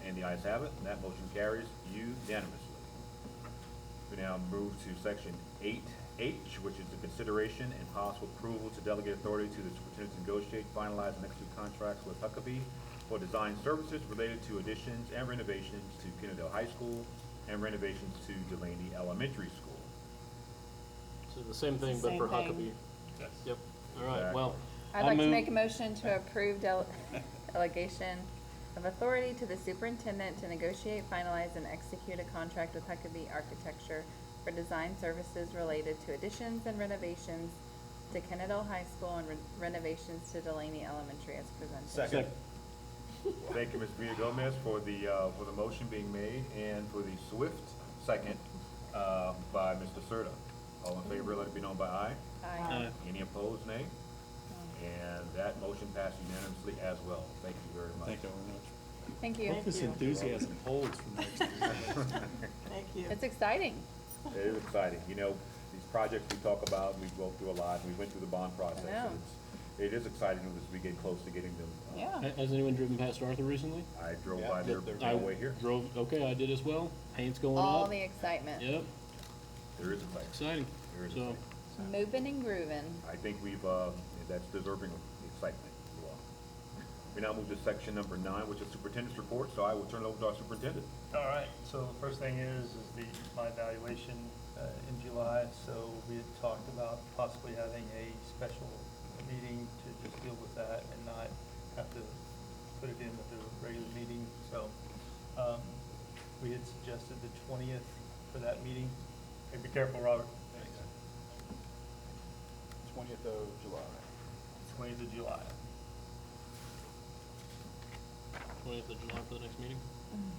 And the ayes have it, and that motion carries unanimously. We now move to section 8H, which is the consideration and possible approval to delegate authority to the superintendent to negotiate, finalize, and execute contracts with Huckabee for design services related to additions and renovations to Kennedale High School and renovations to Delaney Elementary School. So the same thing, It's the but for same thing. Huckabee. Yes. Yep. All right, well. I'd like to make a motion to approve delegation of authority to the superintendent to negotiate, finalize, and execute a contract with Huckabee Architecture for design services related to additions and renovations to Kennedale High School and renovations to Delaney Elementary as presented. Second. Thank you, Ms. Villagomez, for the motion being made, and for the swift second by Mr. Serta. All in favor, let it be known by aye. Aye. Any opposed, nay? And that motion passed unanimously as well. Thank you very much. Thank you very much. Thank you. Thank This you. enthusiasm holds for next year. Thank you. It's exciting. It is exciting. You know, these projects we talk about, we go through a lot, we went through the bond process. I know. and It is exciting as we get close to getting them. Yeah. Has anyone driven past Arthur recently? I drove Yeah, by there they're on the way here. Drove, okay, I did as well. Paint's going All up. the excitement. Yep, There is exciting. exciting. There is So, exciting. Moving and grooving. I think that's deserving of excitement as well. We now move to section number 9, which is superintendent's report, so I will turn it over to our superintendent. All right, so the first thing is my evaluation in July. So we had talked about possibly having a special meeting to just deal with that and not have to put it in with the regular meeting. So we had suggested the 20th for that meeting. Hey, be careful, Robert. 20th of July. 20th of July. 20th of July for the next meeting?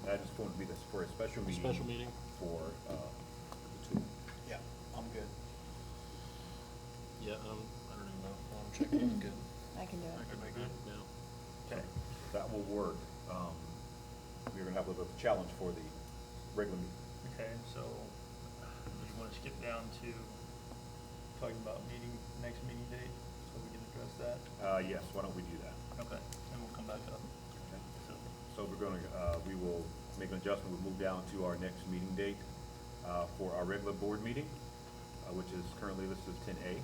That is going to be for a special A meeting. special meeting. For the 2. Yeah, I'm good. Yeah, I don't even know. I'll check it out. Good. I can do it. Everybody good? Yeah. Okay. That will work. We're going to have a little bit of a challenge for the regular meeting. Okay, so you want to skip down to talking about next meeting date, so we can address that? Yes, why don't we do that? Okay, and we'll come back up. Okay. So, So we will make an adjustment. We'll move down to our next meeting date for our regular board meeting, which is currently listed as 10A.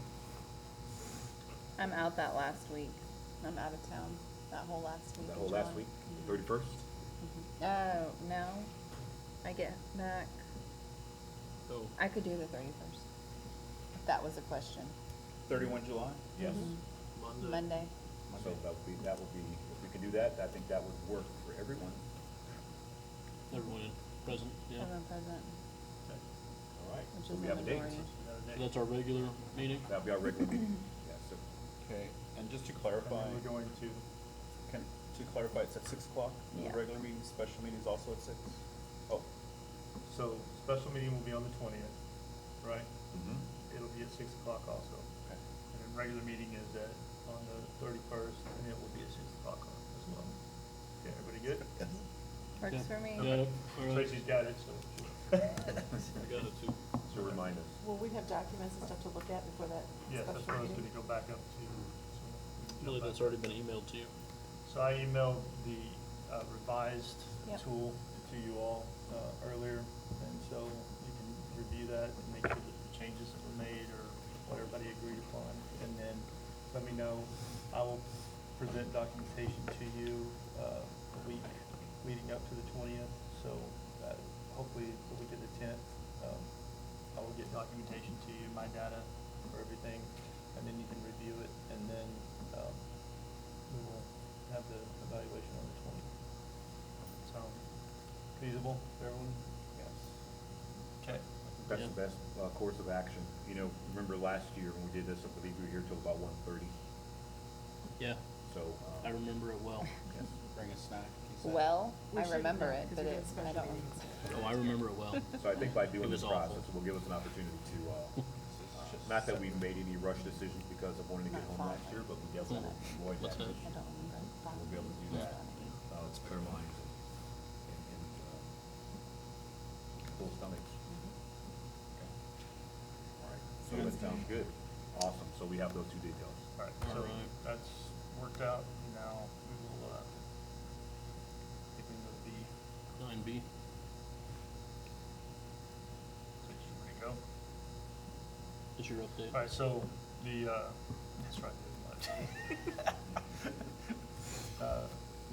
I'm out that last week. I'm out of town that whole last week. The of whole last July. week, the 31st? Oh, no. I get back. Oh, I could do the 31st. If that was a question. 31 July? Yes. Monday. Monday. So that would be, if we can do that, I think that would work for everyone. Everyone present, yeah. Everyone present, okay. All right. which So is we the have a date. majority. Another So date. that's our regular meeting? That'll be our regular meeting. Yes, so Okay, and just to And clarify, then we're going to, it's at 6 o'clock? Yeah. The regular meeting, special meeting is also at 6? Oh, so special meeting will be on the 20th, right? mhm. It'll be at 6 o'clock also. okay. And then regular meeting is on the 31st, and it will be at 6 o'clock as well. Okay, everybody good? Works Yeah. for me. Got it, all right. Tracy's got it, so. I got it too. So remind us. Will we have documents and stuff to look at before that Yes, that's special what I was meeting? gonna go back up to. so we can Really, jump that's back. already been emailed to you. So I emailed the revised Yep. tool to you all earlier, and so you can review that and make sure that the changes that were made or what everybody agreed upon, and then let me know. I will present documentation to you the week leading up to the 20th, so hopefully the week of the 10th, I will get documentation to you, my data for everything, and then you can review it, and then we will have the evaluation on the 20th. Sound feasible for everyone? Yes. Okay. that's Yeah. the best, course of action. You know, remember last year when we did this, I believe we were here till about 1:30, Yeah, so. I remember it well. Yes. Bring a snack. he said. Well, We I should, remember yeah, it, 'cause but we're it, doing special I don't. meetings. Oh, I remember it well. So I think by doing It this was awful. process, will give us an opportunity to, not that we've made any rush decisions because of wanting to get home last year, but we definitely will avoid What's that. that? issue. I don't remember. We'll be able to do that, it's clear minds and, full stomachs. Okay. All right, so that sounds good. Awesome, so we have those two details. All right, All so right. that's worked out. Now we will, begin with the, 9B. so you ready to go? It's your update. All right, so the, that's right, didn't much.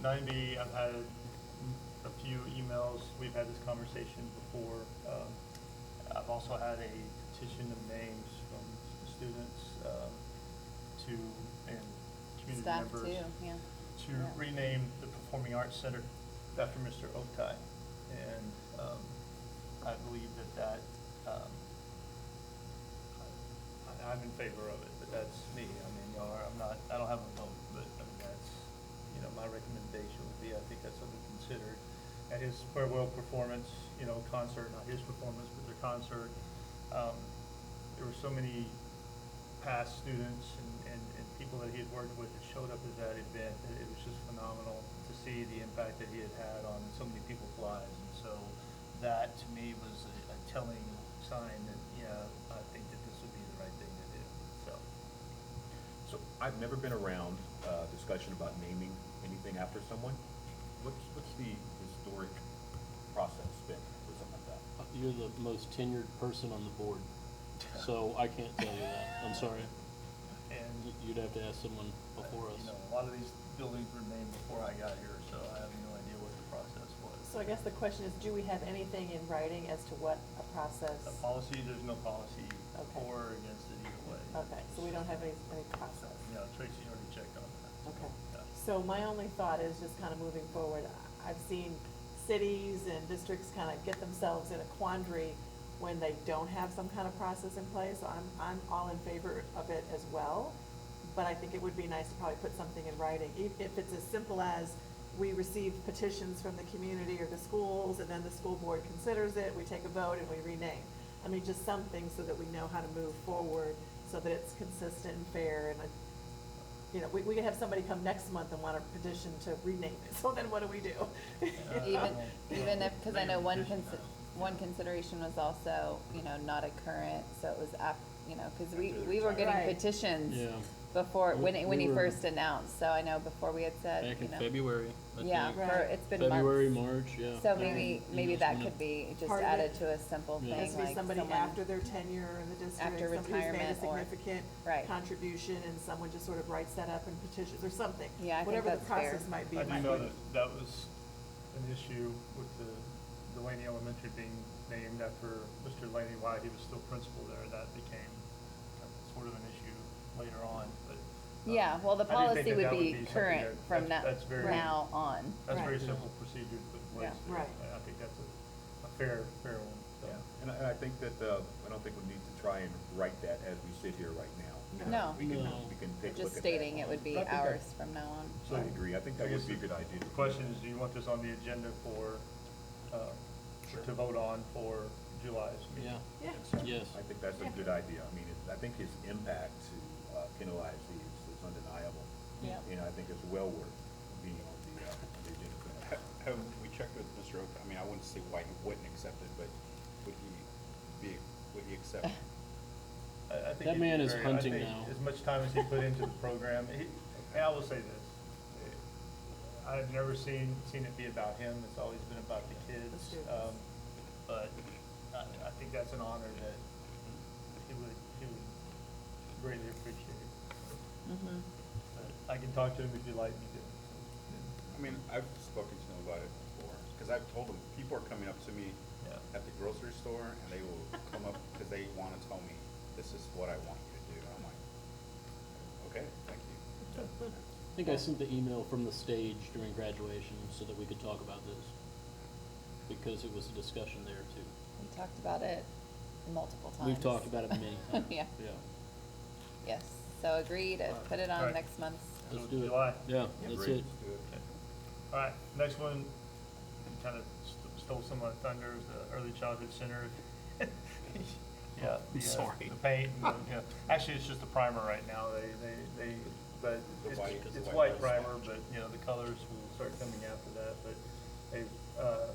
9B, I've had a few emails, we've had this conversation before. I've also had a petition of names from students, to, and community Staff members. too, yeah. To Yeah. rename the Performing Arts Center after Mr. Oaktai. And, I believe that, I'm in favor of it, but that's me. I mean, I don't have a vote, but I mean, that's, my recommendation would be, I think that's something considered. At his farewell performance, concert, not his performance, but their concert, there were so many past students and people that he had worked with that showed up at that event, that it was just phenomenal to see the impact that he had on so many people's lives. And so that, to me, was a telling sign that, I think that this would be the right thing to do, so. So I've never been around discussion about naming anything after someone. What's the historic process been for something like that? You're the most tenured person on the board, so I can't tell you that. I'm sorry. And, You'd have to ask someone before us. a lot of these buildings were named before I got here, so I have no idea what the process was. So I guess the question is, do we have anything in writing as to what a process? The policy, there's no policy Okay. for or against it either way. Okay, so we don't have any process. Tracy already checked on that. Okay. Yeah. So my only thought is just kind of moving forward, I've seen cities and districts kind of get themselves in a quandary when they don't have some kind of process in place. So I'm all in favor of it as well. But I think it would be nice to probably put something in writing, if it's as simple as we receive petitions from the community or the schools, and then the school board considers it, we take a vote and we rename. I mean, just something so that we know how to move forward, so that it's consistent and fair, and, we could have somebody come next month and want a petition to rename it, so then what do we do? Even if, because I know one consideration was also, not a current, so it was because we were getting Right. petitions Yeah. before, when he We were- first announced, so I know before we had said, Back in February, I Yeah, think. for, it's been months. February, March, yeah. So Yeah. maybe Emails that went could out. be just Part of added it to a simple Yeah. thing, Has to be like somebody someone. after their tenure in the district, After somebody who's made a retirement or- significant Right. contribution, and someone just sort of writes that up in petitions or something. Yeah, I think Whatever the that's fair. process might be. I it do might know be- that was an issue with the Delaney Elementary being named after Mr. Laney while he was still principal there. That became sort of an issue later on, but. Yeah, well, the I didn't think policy would that be something current that- from that's very- now on. That's very Right. simple procedure to put in place. Yeah. there. Right. I think that's a fair one, so. Yeah, and I think that, I don't think we need to try and write that as we sit here right now. No. We can, No. we can take a Just look at that. stating it would be But I think ours that- from now on. So I agree, I think that I would guess be a good idea. The question is, do you want this on the agenda to vote on for July's meeting? Yeah. Yeah. Yes. I think that's a good idea. I mean, I think his impact to Kendall ISD is undeniable. Yeah. And I think it's well worth being on the agenda for that. Have we checked with Mr. Oak? I mean, I wouldn't say why he wouldn't accept it, but would he accept it? I think That he'd man be is very- hunting I think now. as much time as he put into the program, and I will say this, I've never seen it be about him, it's always been about the kids. The students. But I think that's an honor that he would greatly appreciate. Mm-hmm. But I can talk to him if you'd like me to. I mean, I've spoken to him about it before, because I've told him, people are coming up to me Yeah. at the grocery store, and they will come up, because they want to tell me, this is what I want you to do. And I'm like, okay, thank you. I think I sent the email from the stage during graduation so that we could talk about this, because it was a discussion there too. We talked about it multiple times. We've talked about it many times. Yeah. Yeah. Yes, so agree to put it on Alright. next month's. Let's So do it. July. Yeah, that's Agreed. it. All right, next one, kind of stole some of my thunder, is the Early Childhood Center. Yeah. Sorry. The paint, and actually, it's just a primer right now, but The it's, white- it's the white white primer, but, the colors will start coming after that, but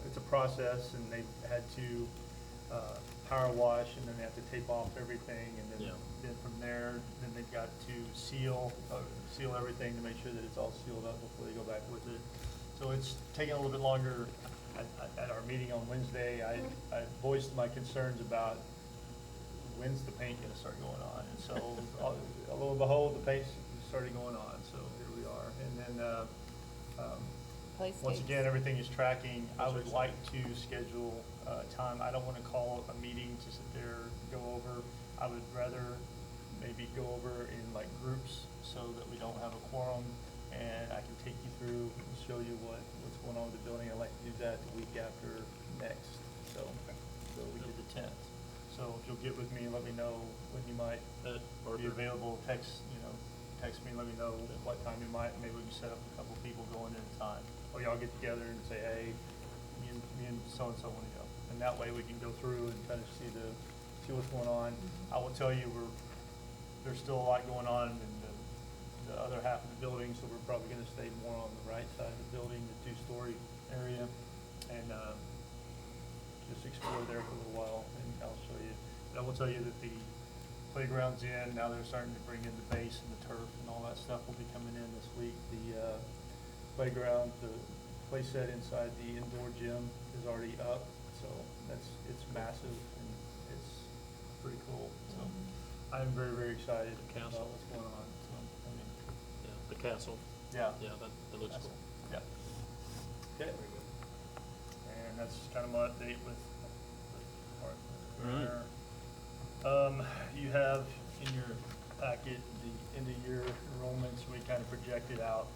it's a process, and they've had to, power wash, and then they have to tape off everything, and then, Yeah. then from there, then they've got to seal everything to make sure that it's all sealed up before they go back with it. So it's taking a little bit longer. At our meeting on Wednesday, I voiced my concerns about when's the paint gonna start going on? And so, lo and behold, the paint's started going on, so here we are. And then, once again, everything is tracking. I would like to schedule time. I don't wanna call a meeting to sit there, go over. I would rather maybe go over in like groups so that we don't have a quorum, and I can take you through and show you what's going on with the building. I'd like to do that the week after next, so we did the 10th. So if you'll get with me and let me know when you might be available, text me and let me know what time you might, maybe we can set up a couple people going in at a time. Or y'all get together and say, hey, me and so-and-so wanna go. And that way we can go through and kind of see what's going on. I will tell you, there's still a lot going on in the other half of the building, so we're probably gonna stay more on the right side of the building, the two-story area, and, just explore there for a little while, and I'll show you. But I will tell you that the playground's in, now they're starting to bring in the base and the turf and all that stuff will be coming in this week. The, playground, the play set inside the indoor gym is already up, so it's massive and it's pretty cool, so. I'm very, very excited about Council. what's going on, so, I mean, Yeah, the castle. yeah. Yeah, that looks cool. Yeah. Okay. And that's kind of my update with Mark. All right. You have in your packet the end of year enrollments, we kind of projected out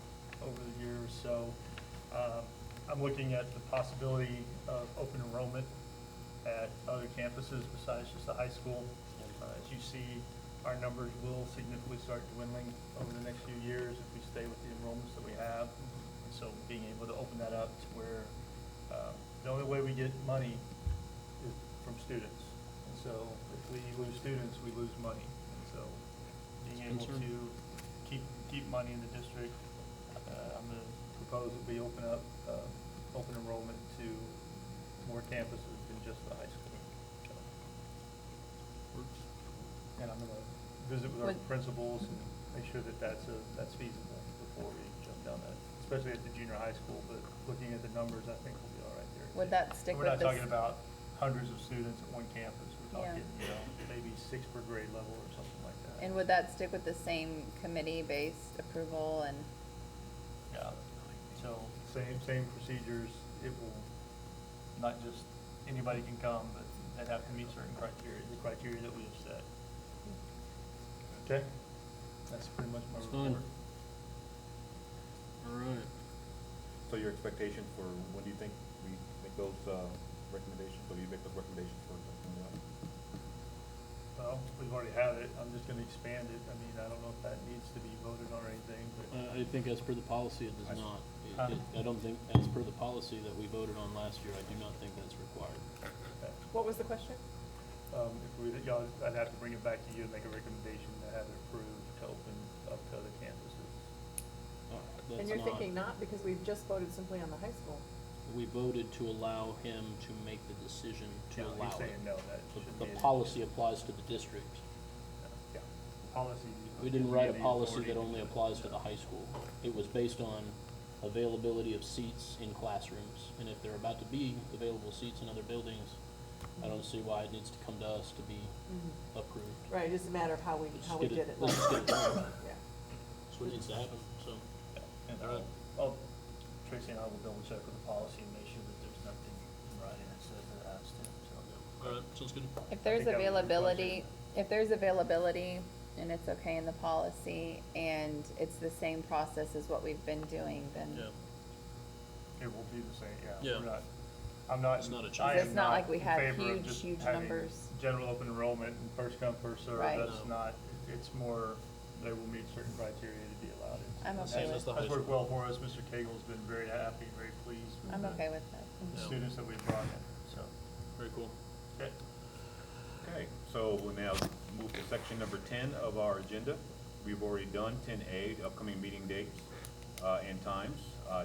over the years, so, I'm looking at the possibility of open enrollment at other campuses besides just the high school. As you see, our numbers will significantly start dwindling over the next few years if we stay with the enrollments that we have. And so being able to open that up to where, the only way we get money is from students. And so if we lose students, we lose money. And so being able Concern. to keep money in the district, I'm gonna propose that we open up, open enrollment to more campuses than just the high school. So, and I'm gonna visit with our principals and make sure that that's feasible before we jump down that, especially at the junior high school, but looking at the numbers, I think we'll be all right there. Would that stick And with this? we're not talking about hundreds of students at one campus, we're Yeah. talking, maybe 6 per grade level or something like that. And would that stick with the same committee-based approval and? Yeah, so same procedures, it will, not just anybody can come, but they have to meet certain criteria, the criteria that we have set. Okay, that's pretty much my That's fine. report. All right. So your expectation for, when do you think we make those, recommendations, or do you make those recommendations for something else? Well, we've already have it, I'm just gonna expand it, I mean, I don't know if that needs to be voted on or anything, but. I think as per the policy, it does not. Huh? I don't think, as per the policy that we voted on last year, I do not think that's required. Okay. What was the question? If we, I'd have to bring it back to you and make a recommendation to have it approved to open up to other campuses. And you're thinking not, because we've just voted simply on the high school. We voted to allow him to make the decision to Yeah, he's allow it. saying no, that shouldn't The be an policy applies to the district. Yeah, policy. We didn't write a gives you the policy authority that to only do it. applies to the high school. It was based on availability of seats in classrooms. And if there are about to be available seats in other buildings, I don't see why it needs to come to us to be approved. Right, it's just a matter of how we Just did it let's last just get it done. Yeah. That's what needs to happen, so. Yeah, and, All right. Tracy and I will double check with the policy and make sure that there's nothing in writing that says that it has to, so. All right, sounds good. If there's think that would be availability and it's okay in the policy and it's the same process as what we've been doing, then. Yeah. It will be the same, yeah. Yeah. We're not, I'm not. It's not a change. I am It's not like we in have favor of just huge having numbers. general open enrollment and first come, first served. Right. That's not, it's more, they will meet certain criteria to be allowed. I'm That's- okay with that. That's worked well for us. Mr. Cagle's been very happy, very pleased with I'm okay with that. the Yeah. students that we've brought in, so. Very cool. Okay. Okay, so we'll now move to section number 10 of our agenda. We've already done 10A, the upcoming meeting dates and times.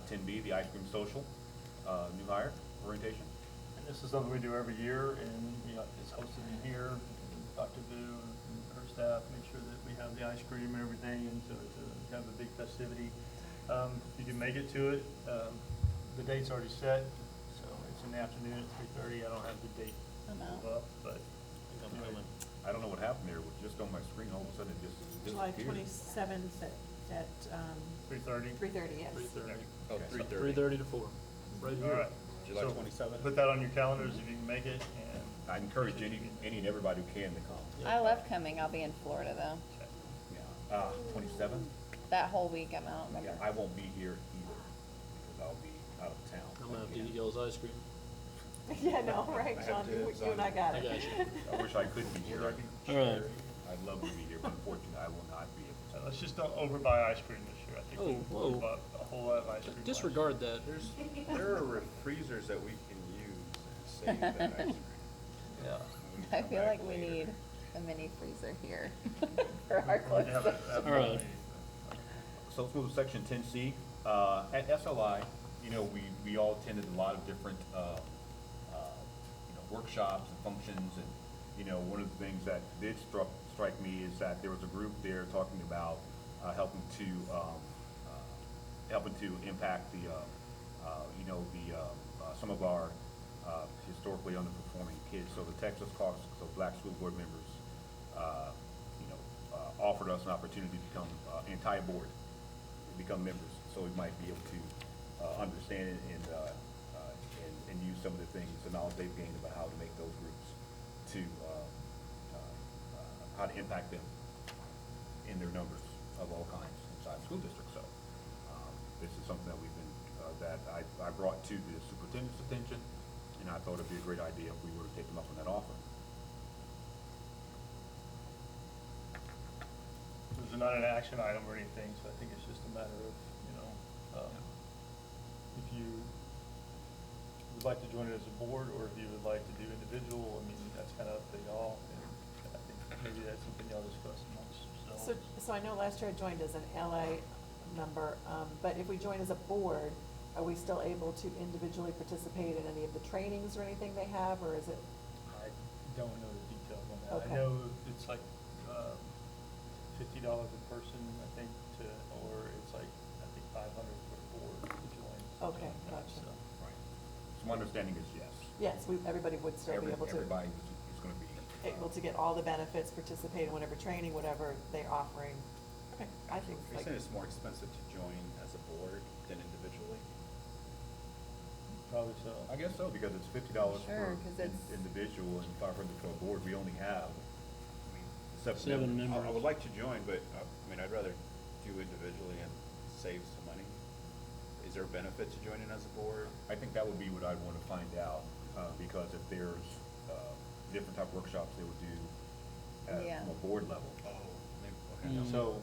10B, the ice cream social, new hire orientation. And this is something we do every year, and, you know, it's hosted in here. Dr. Vu and her staff make sure that we have the ice cream and everything, and so it's kind of a big festivity. You can make it to it. The date's already set, so it's in the afternoon at 3:30. I don't have the date I'm out. pulled up, but I'm coming. I don't know what happened there, with just on my screen, all of a sudden it just July disappeared. 27th at 3:30. 3:30, yes. 3:30. Oh, Okay. 3:30. 3:30 to 4. Right All here. right. July So 27th? Put that on your calendars if you can make it, and. I encourage any and everybody who can to come. I love coming. I'll be in Florida though. Yeah, 27? That whole week I'm out, Yeah, remember? I won't be here either, because I'll be out of town. I'm gonna have to eat y'all's ice cream. Yeah, no, right, I have John, to, you it's and I on- got I it. got you. I wish I could be here. All right. I'd love to be here, but unfortunately, I will not be able to. Let's just don't overbuy ice cream this year. I think we Oh, whoa. bought a whole lot of ice cream. last Disregard that. There are freezers that we can use and save that ice cream. year. Yeah. We can I come feel back like we later. need a mini freezer here for our We're going to have clothes. a- All right. So let's move to section 10C. At SLI, you know, we all attended a lot of different, workshops and functions, and, you know, one of the things that did strike me is that there was a group there talking about helping to impact the, some of our historically underperforming kids. So the Texas Caucus of Black School Board members, offered us an opportunity to become, entire board, become members, so we might be able to understand it and use some of the things, the knowledge they've gained about how to make those groups to, how to impact them in their numbers of all kinds inside the school district. So this is something that we've been, that I brought to the superintendent's attention, and I thought it'd be a great idea if we were to take them up on that offer. This is not an action item or anything, so I think it's just a matter of, if you would like to join it as a board, or if you would like to do individual, I mean, that's kind of up to y'all. And I think maybe that's something y'all discuss amongst yourselves. So I know last year I joined as an LA member, but if we join as a board, are we still able to individually participate in any of the trainings or anything they have, or is it? I don't know the details on that. Okay. I know it's like, $50 a person, I think, or it's like, I think 500 for the board to join. Okay, something like that, gotcha. so. Right. So my understanding is yes. Yes, everybody would still be able to. Everybody is gonna be. Able to get all the benefits, participate in whatever training, whatever they're offering. Okay, I think You're like. saying it's more expensive to join as a board than individually? Probably so. I guess so, because it's $50 Sure, for 'cause it's- individual and 500 for a board. We only have, Seven members. I would like to join, but, I mean, I'd rather do individually and save some money. Is there a benefit to joining as a board? I think that would be what I'd want to find out, because if there's different type of workshops they would do Yeah. from a board level. Oh, maybe, okay. So,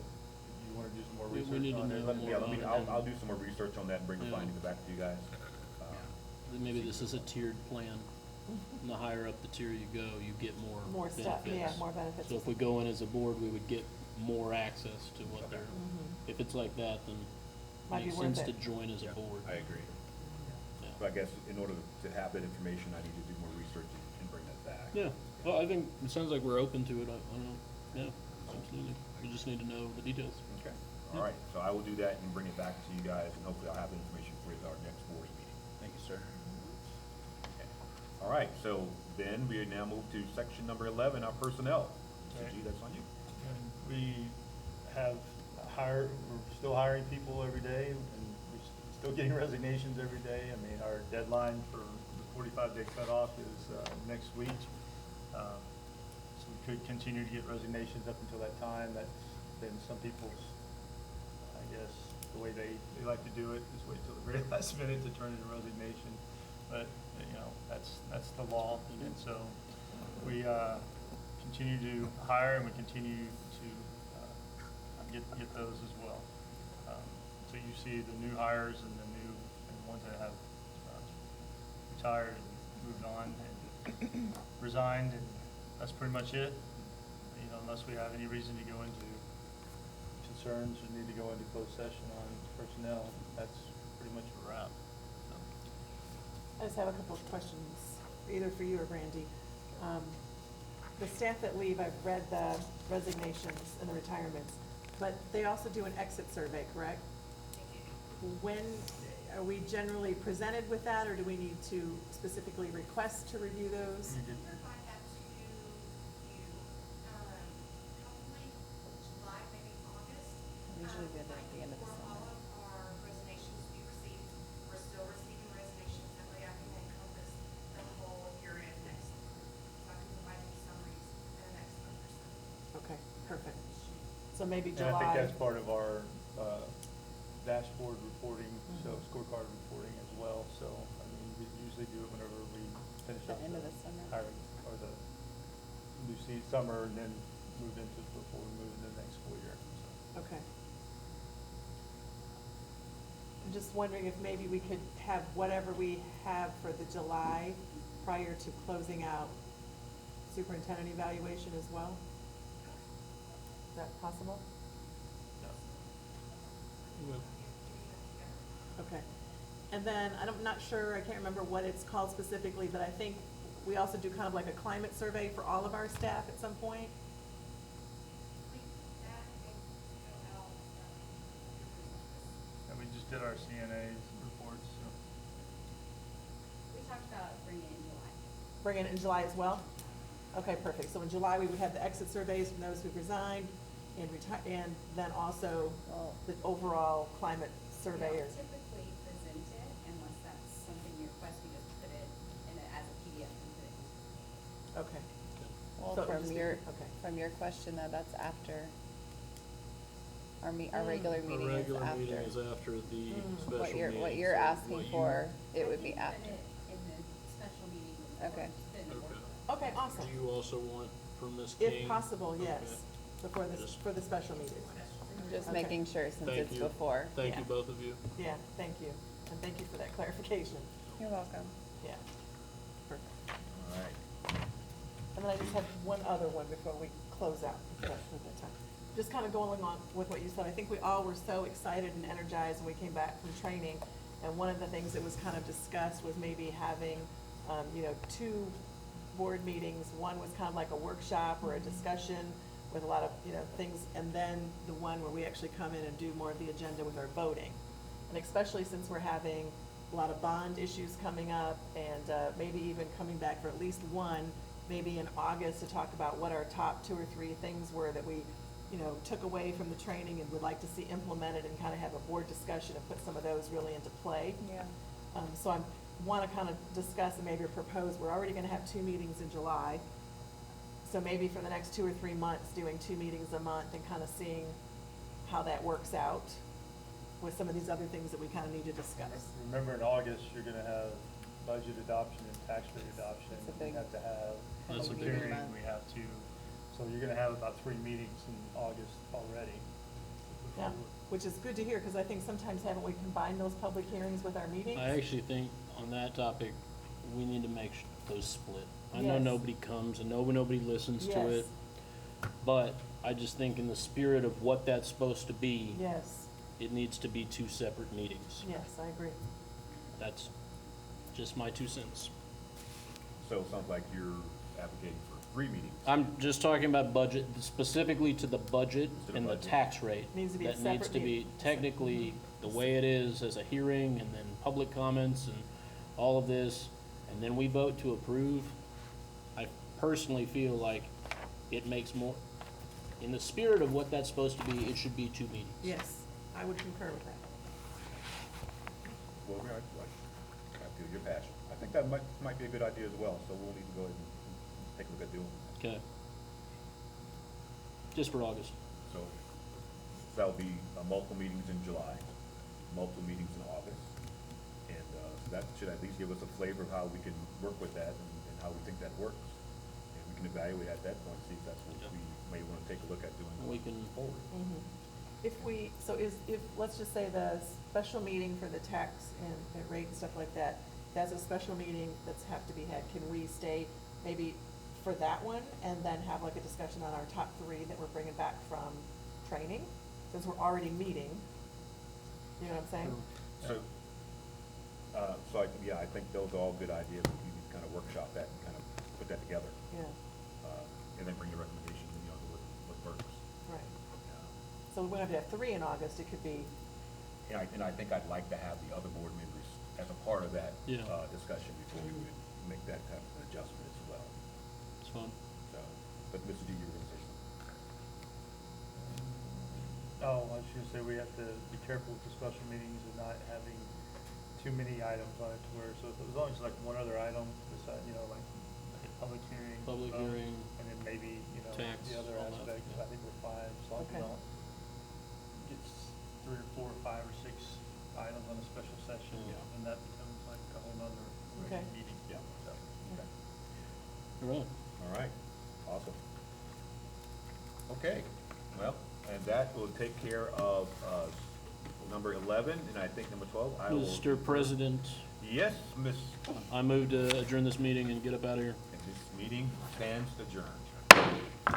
you wanna do some more We research need to on it? know more about it. I'll do some more research on that and bring the Yeah. findings back to you guys. Maybe this is a tiered plan. And the higher up the tier you go, you get more More stuff, benefits. yeah, more benefits. So if we go in as a board, we would get more access to what Okay. they're, Mhm. if it's like that, then Might it be makes worth sense to it. join as a Yeah, board. I agree. Yeah. So I guess in order to have that information, I need to do more research and bring that back. Yeah, well, I think it sounds like we're open to it, I don't know, yeah, absolutely, we just need to know the details. Okay, all right, so I will do that and bring it back to you guys, and hopefully I'll have the information for you at our next board meeting. Thank you, sir. Okay. All right, so then we now move to section number 11, our personnel. Mr. G, that's on you. And we have we're still hiring people every day, and we're still getting resignations every day. I mean, our deadline for the 45-day cutoff is next week. So we could continue to get resignations up until that time. That's been some people's, I guess, the way they like to do it, is wait till the very last minute to turn in a resignation. But, that's the law, and so we we continue to hire and we continue to get those as well. So you see the new hires and the ones that have retired and moved on and resigned, and that's pretty much it. You know, unless we have any reason to go into concerns or need to go into closed session on personnel, that's pretty much a wrap. So. I just have a couple of questions, either for you or Brandy. The staff that leave, I've read the resignations and the retirements, but they also do an exit survey, correct? When, are we generally presented with that, or do we need to specifically request to review those? You did- Provide that to you, probably July, maybe August. Usually we do it at the end of the For summer. all of our resignations we received, we're still receiving resignations that way I can encompass the whole period next month. So I can provide you summaries in the next month or so. Okay, perfect. So maybe And I think July. that's part of our dashboard reporting, so scorecard reporting as well. So, I mean, we usually do it whenever we finish The up end the of the summer. hiring, or the new summer, and then move into, before we move into the next school year, so. Okay. I'm just wondering if maybe we could have whatever we have for the July prior to closing out superintendent evaluation as well? Is that possible? Okay. And then, I'm not sure, I can't remember what it's called specifically, but I think we also do kind of like a climate survey for all of our staff at some point. And we just did our CNA's reports, so. We talked about bringing it in July. Bring it in July as well? Okay, perfect. So in July, we would have the exit surveys from those who've resigned and and then also the overall climate survey. We don't typically present it unless that's something you request, we just put it in it as a PDF and put it. Okay. Well, So it would from just be- your, okay. from your question though, that's after. Our regular meeting is after. Our regular meeting is after the special What meeting. what you're so asking what you- for, it would be I after. can put it in the special meeting. Okay. Put it in the Okay. workbook. Okay, awesome. Do you also want from Ms. King? If possible, yes, Okay. before the, Just- for the special meeting. Just Okay. making sure since Thank it's you. before. Thank Yeah. you, both of you. Yeah, thank you. And thank you for that clarification. You're welcome. Yeah. Perfect. All right. And then I just have one other one before we close out, if that's a good time. Just kind of going along with what you said, I think we all were so excited and energized when we came back from training. And one of the things that was kind of discussed was maybe having, two board meetings. One was kind of like a workshop or a discussion with a lot of, things, and then the one where we actually come in and do more of the agenda with our voting. And especially since we're having a lot of bond issues coming up, and maybe even coming back for at least one, maybe in August, to talk about what our top 2 or 3 things were that we, took away from the training and would like to see implemented, and kind of have a board discussion and put some of those really into play. Yeah. So I want to kind of discuss and maybe propose, we're already going to have 2 meetings in July. So maybe for the next 2 or 3 months, doing 2 meetings a month and kind of seeing how that works out with some of these other things that we kind of need to discuss. Remember, in August, you're gonna have budget adoption and tax rate adoption. It's a We big- have to have That's a public big hearing, month. we have to, so you're gonna have about 3 meetings in August already. Yeah, which is good to hear, because I think sometimes haven't we combined those public hearings with our meetings? I actually think on that topic, we need to make those split. I know Yes. nobody comes, and nobody listens to Yes. it, but I just think in the spirit of what that's supposed to be, Yes, it needs to be 2 separate meetings. yes, I agree. That's just my 2 cents. So it sounds like you're advocating for 3 meetings. I'm just talking about budget, specifically to the budget To the and the budget. tax rate. Needs to be a That needs separate to be meeting. technically the way it is as a hearing, and then public comments and all of this, and then we vote to approve. I personally feel like it makes more, in the spirit of what that's supposed to be, it should be 2 meetings. Yes, I would concur with that. Well, I feel your passion. I think that might be a good idea as well, so we'll need to go ahead and take a look at doing that. Okay. Just for August. So that'll be multiple meetings in July, multiple meetings in August. And that should at least give us a flavor of how we can work with that and how we think that works. And we can can evaluate at that point, see if that's what we may wanna take a look at doing We going can- forward. If we, so if, let's just say the special meeting for the tax and rate and stuff like that, that's a special meeting that's have to be had, can we stay maybe for that one and then have like a discussion on our top three that we're bringing back from training? Since we're already meeting, you know what I'm saying? So, I think those are all good ideas, we need to kind of workshop that and kind of put that together, Yeah, and then bring your recommendations, and what works. right. So we wouldn't have to have 3 in August, it could be, And I think I'd like to have the other board members as a part of that, Yeah. Discussion before we would make that type of adjustment as well. It's fun. So, but Mr. D, you were gonna say something? Oh, I was just gonna say, we have to be careful with the special meetings and not having too many items on it to where, so as long as like one other item, beside, like public hearing. Public hearing, And then maybe, tax, the other all that, aspects, yeah. I think we're fine, as long as we Okay. don't get 3 or 4 or 5 or 6 items on a special session, Yeah. and that becomes like a whole nother Okay. meeting. Yeah. So, Okay. All right. All right, awesome. Okay, well, and that will take care of, number 11, and I think number 12, I will. Mr. President, Yes, Miss, I move to adjourn this meeting and get up out of here. and this meeting stands adjourned.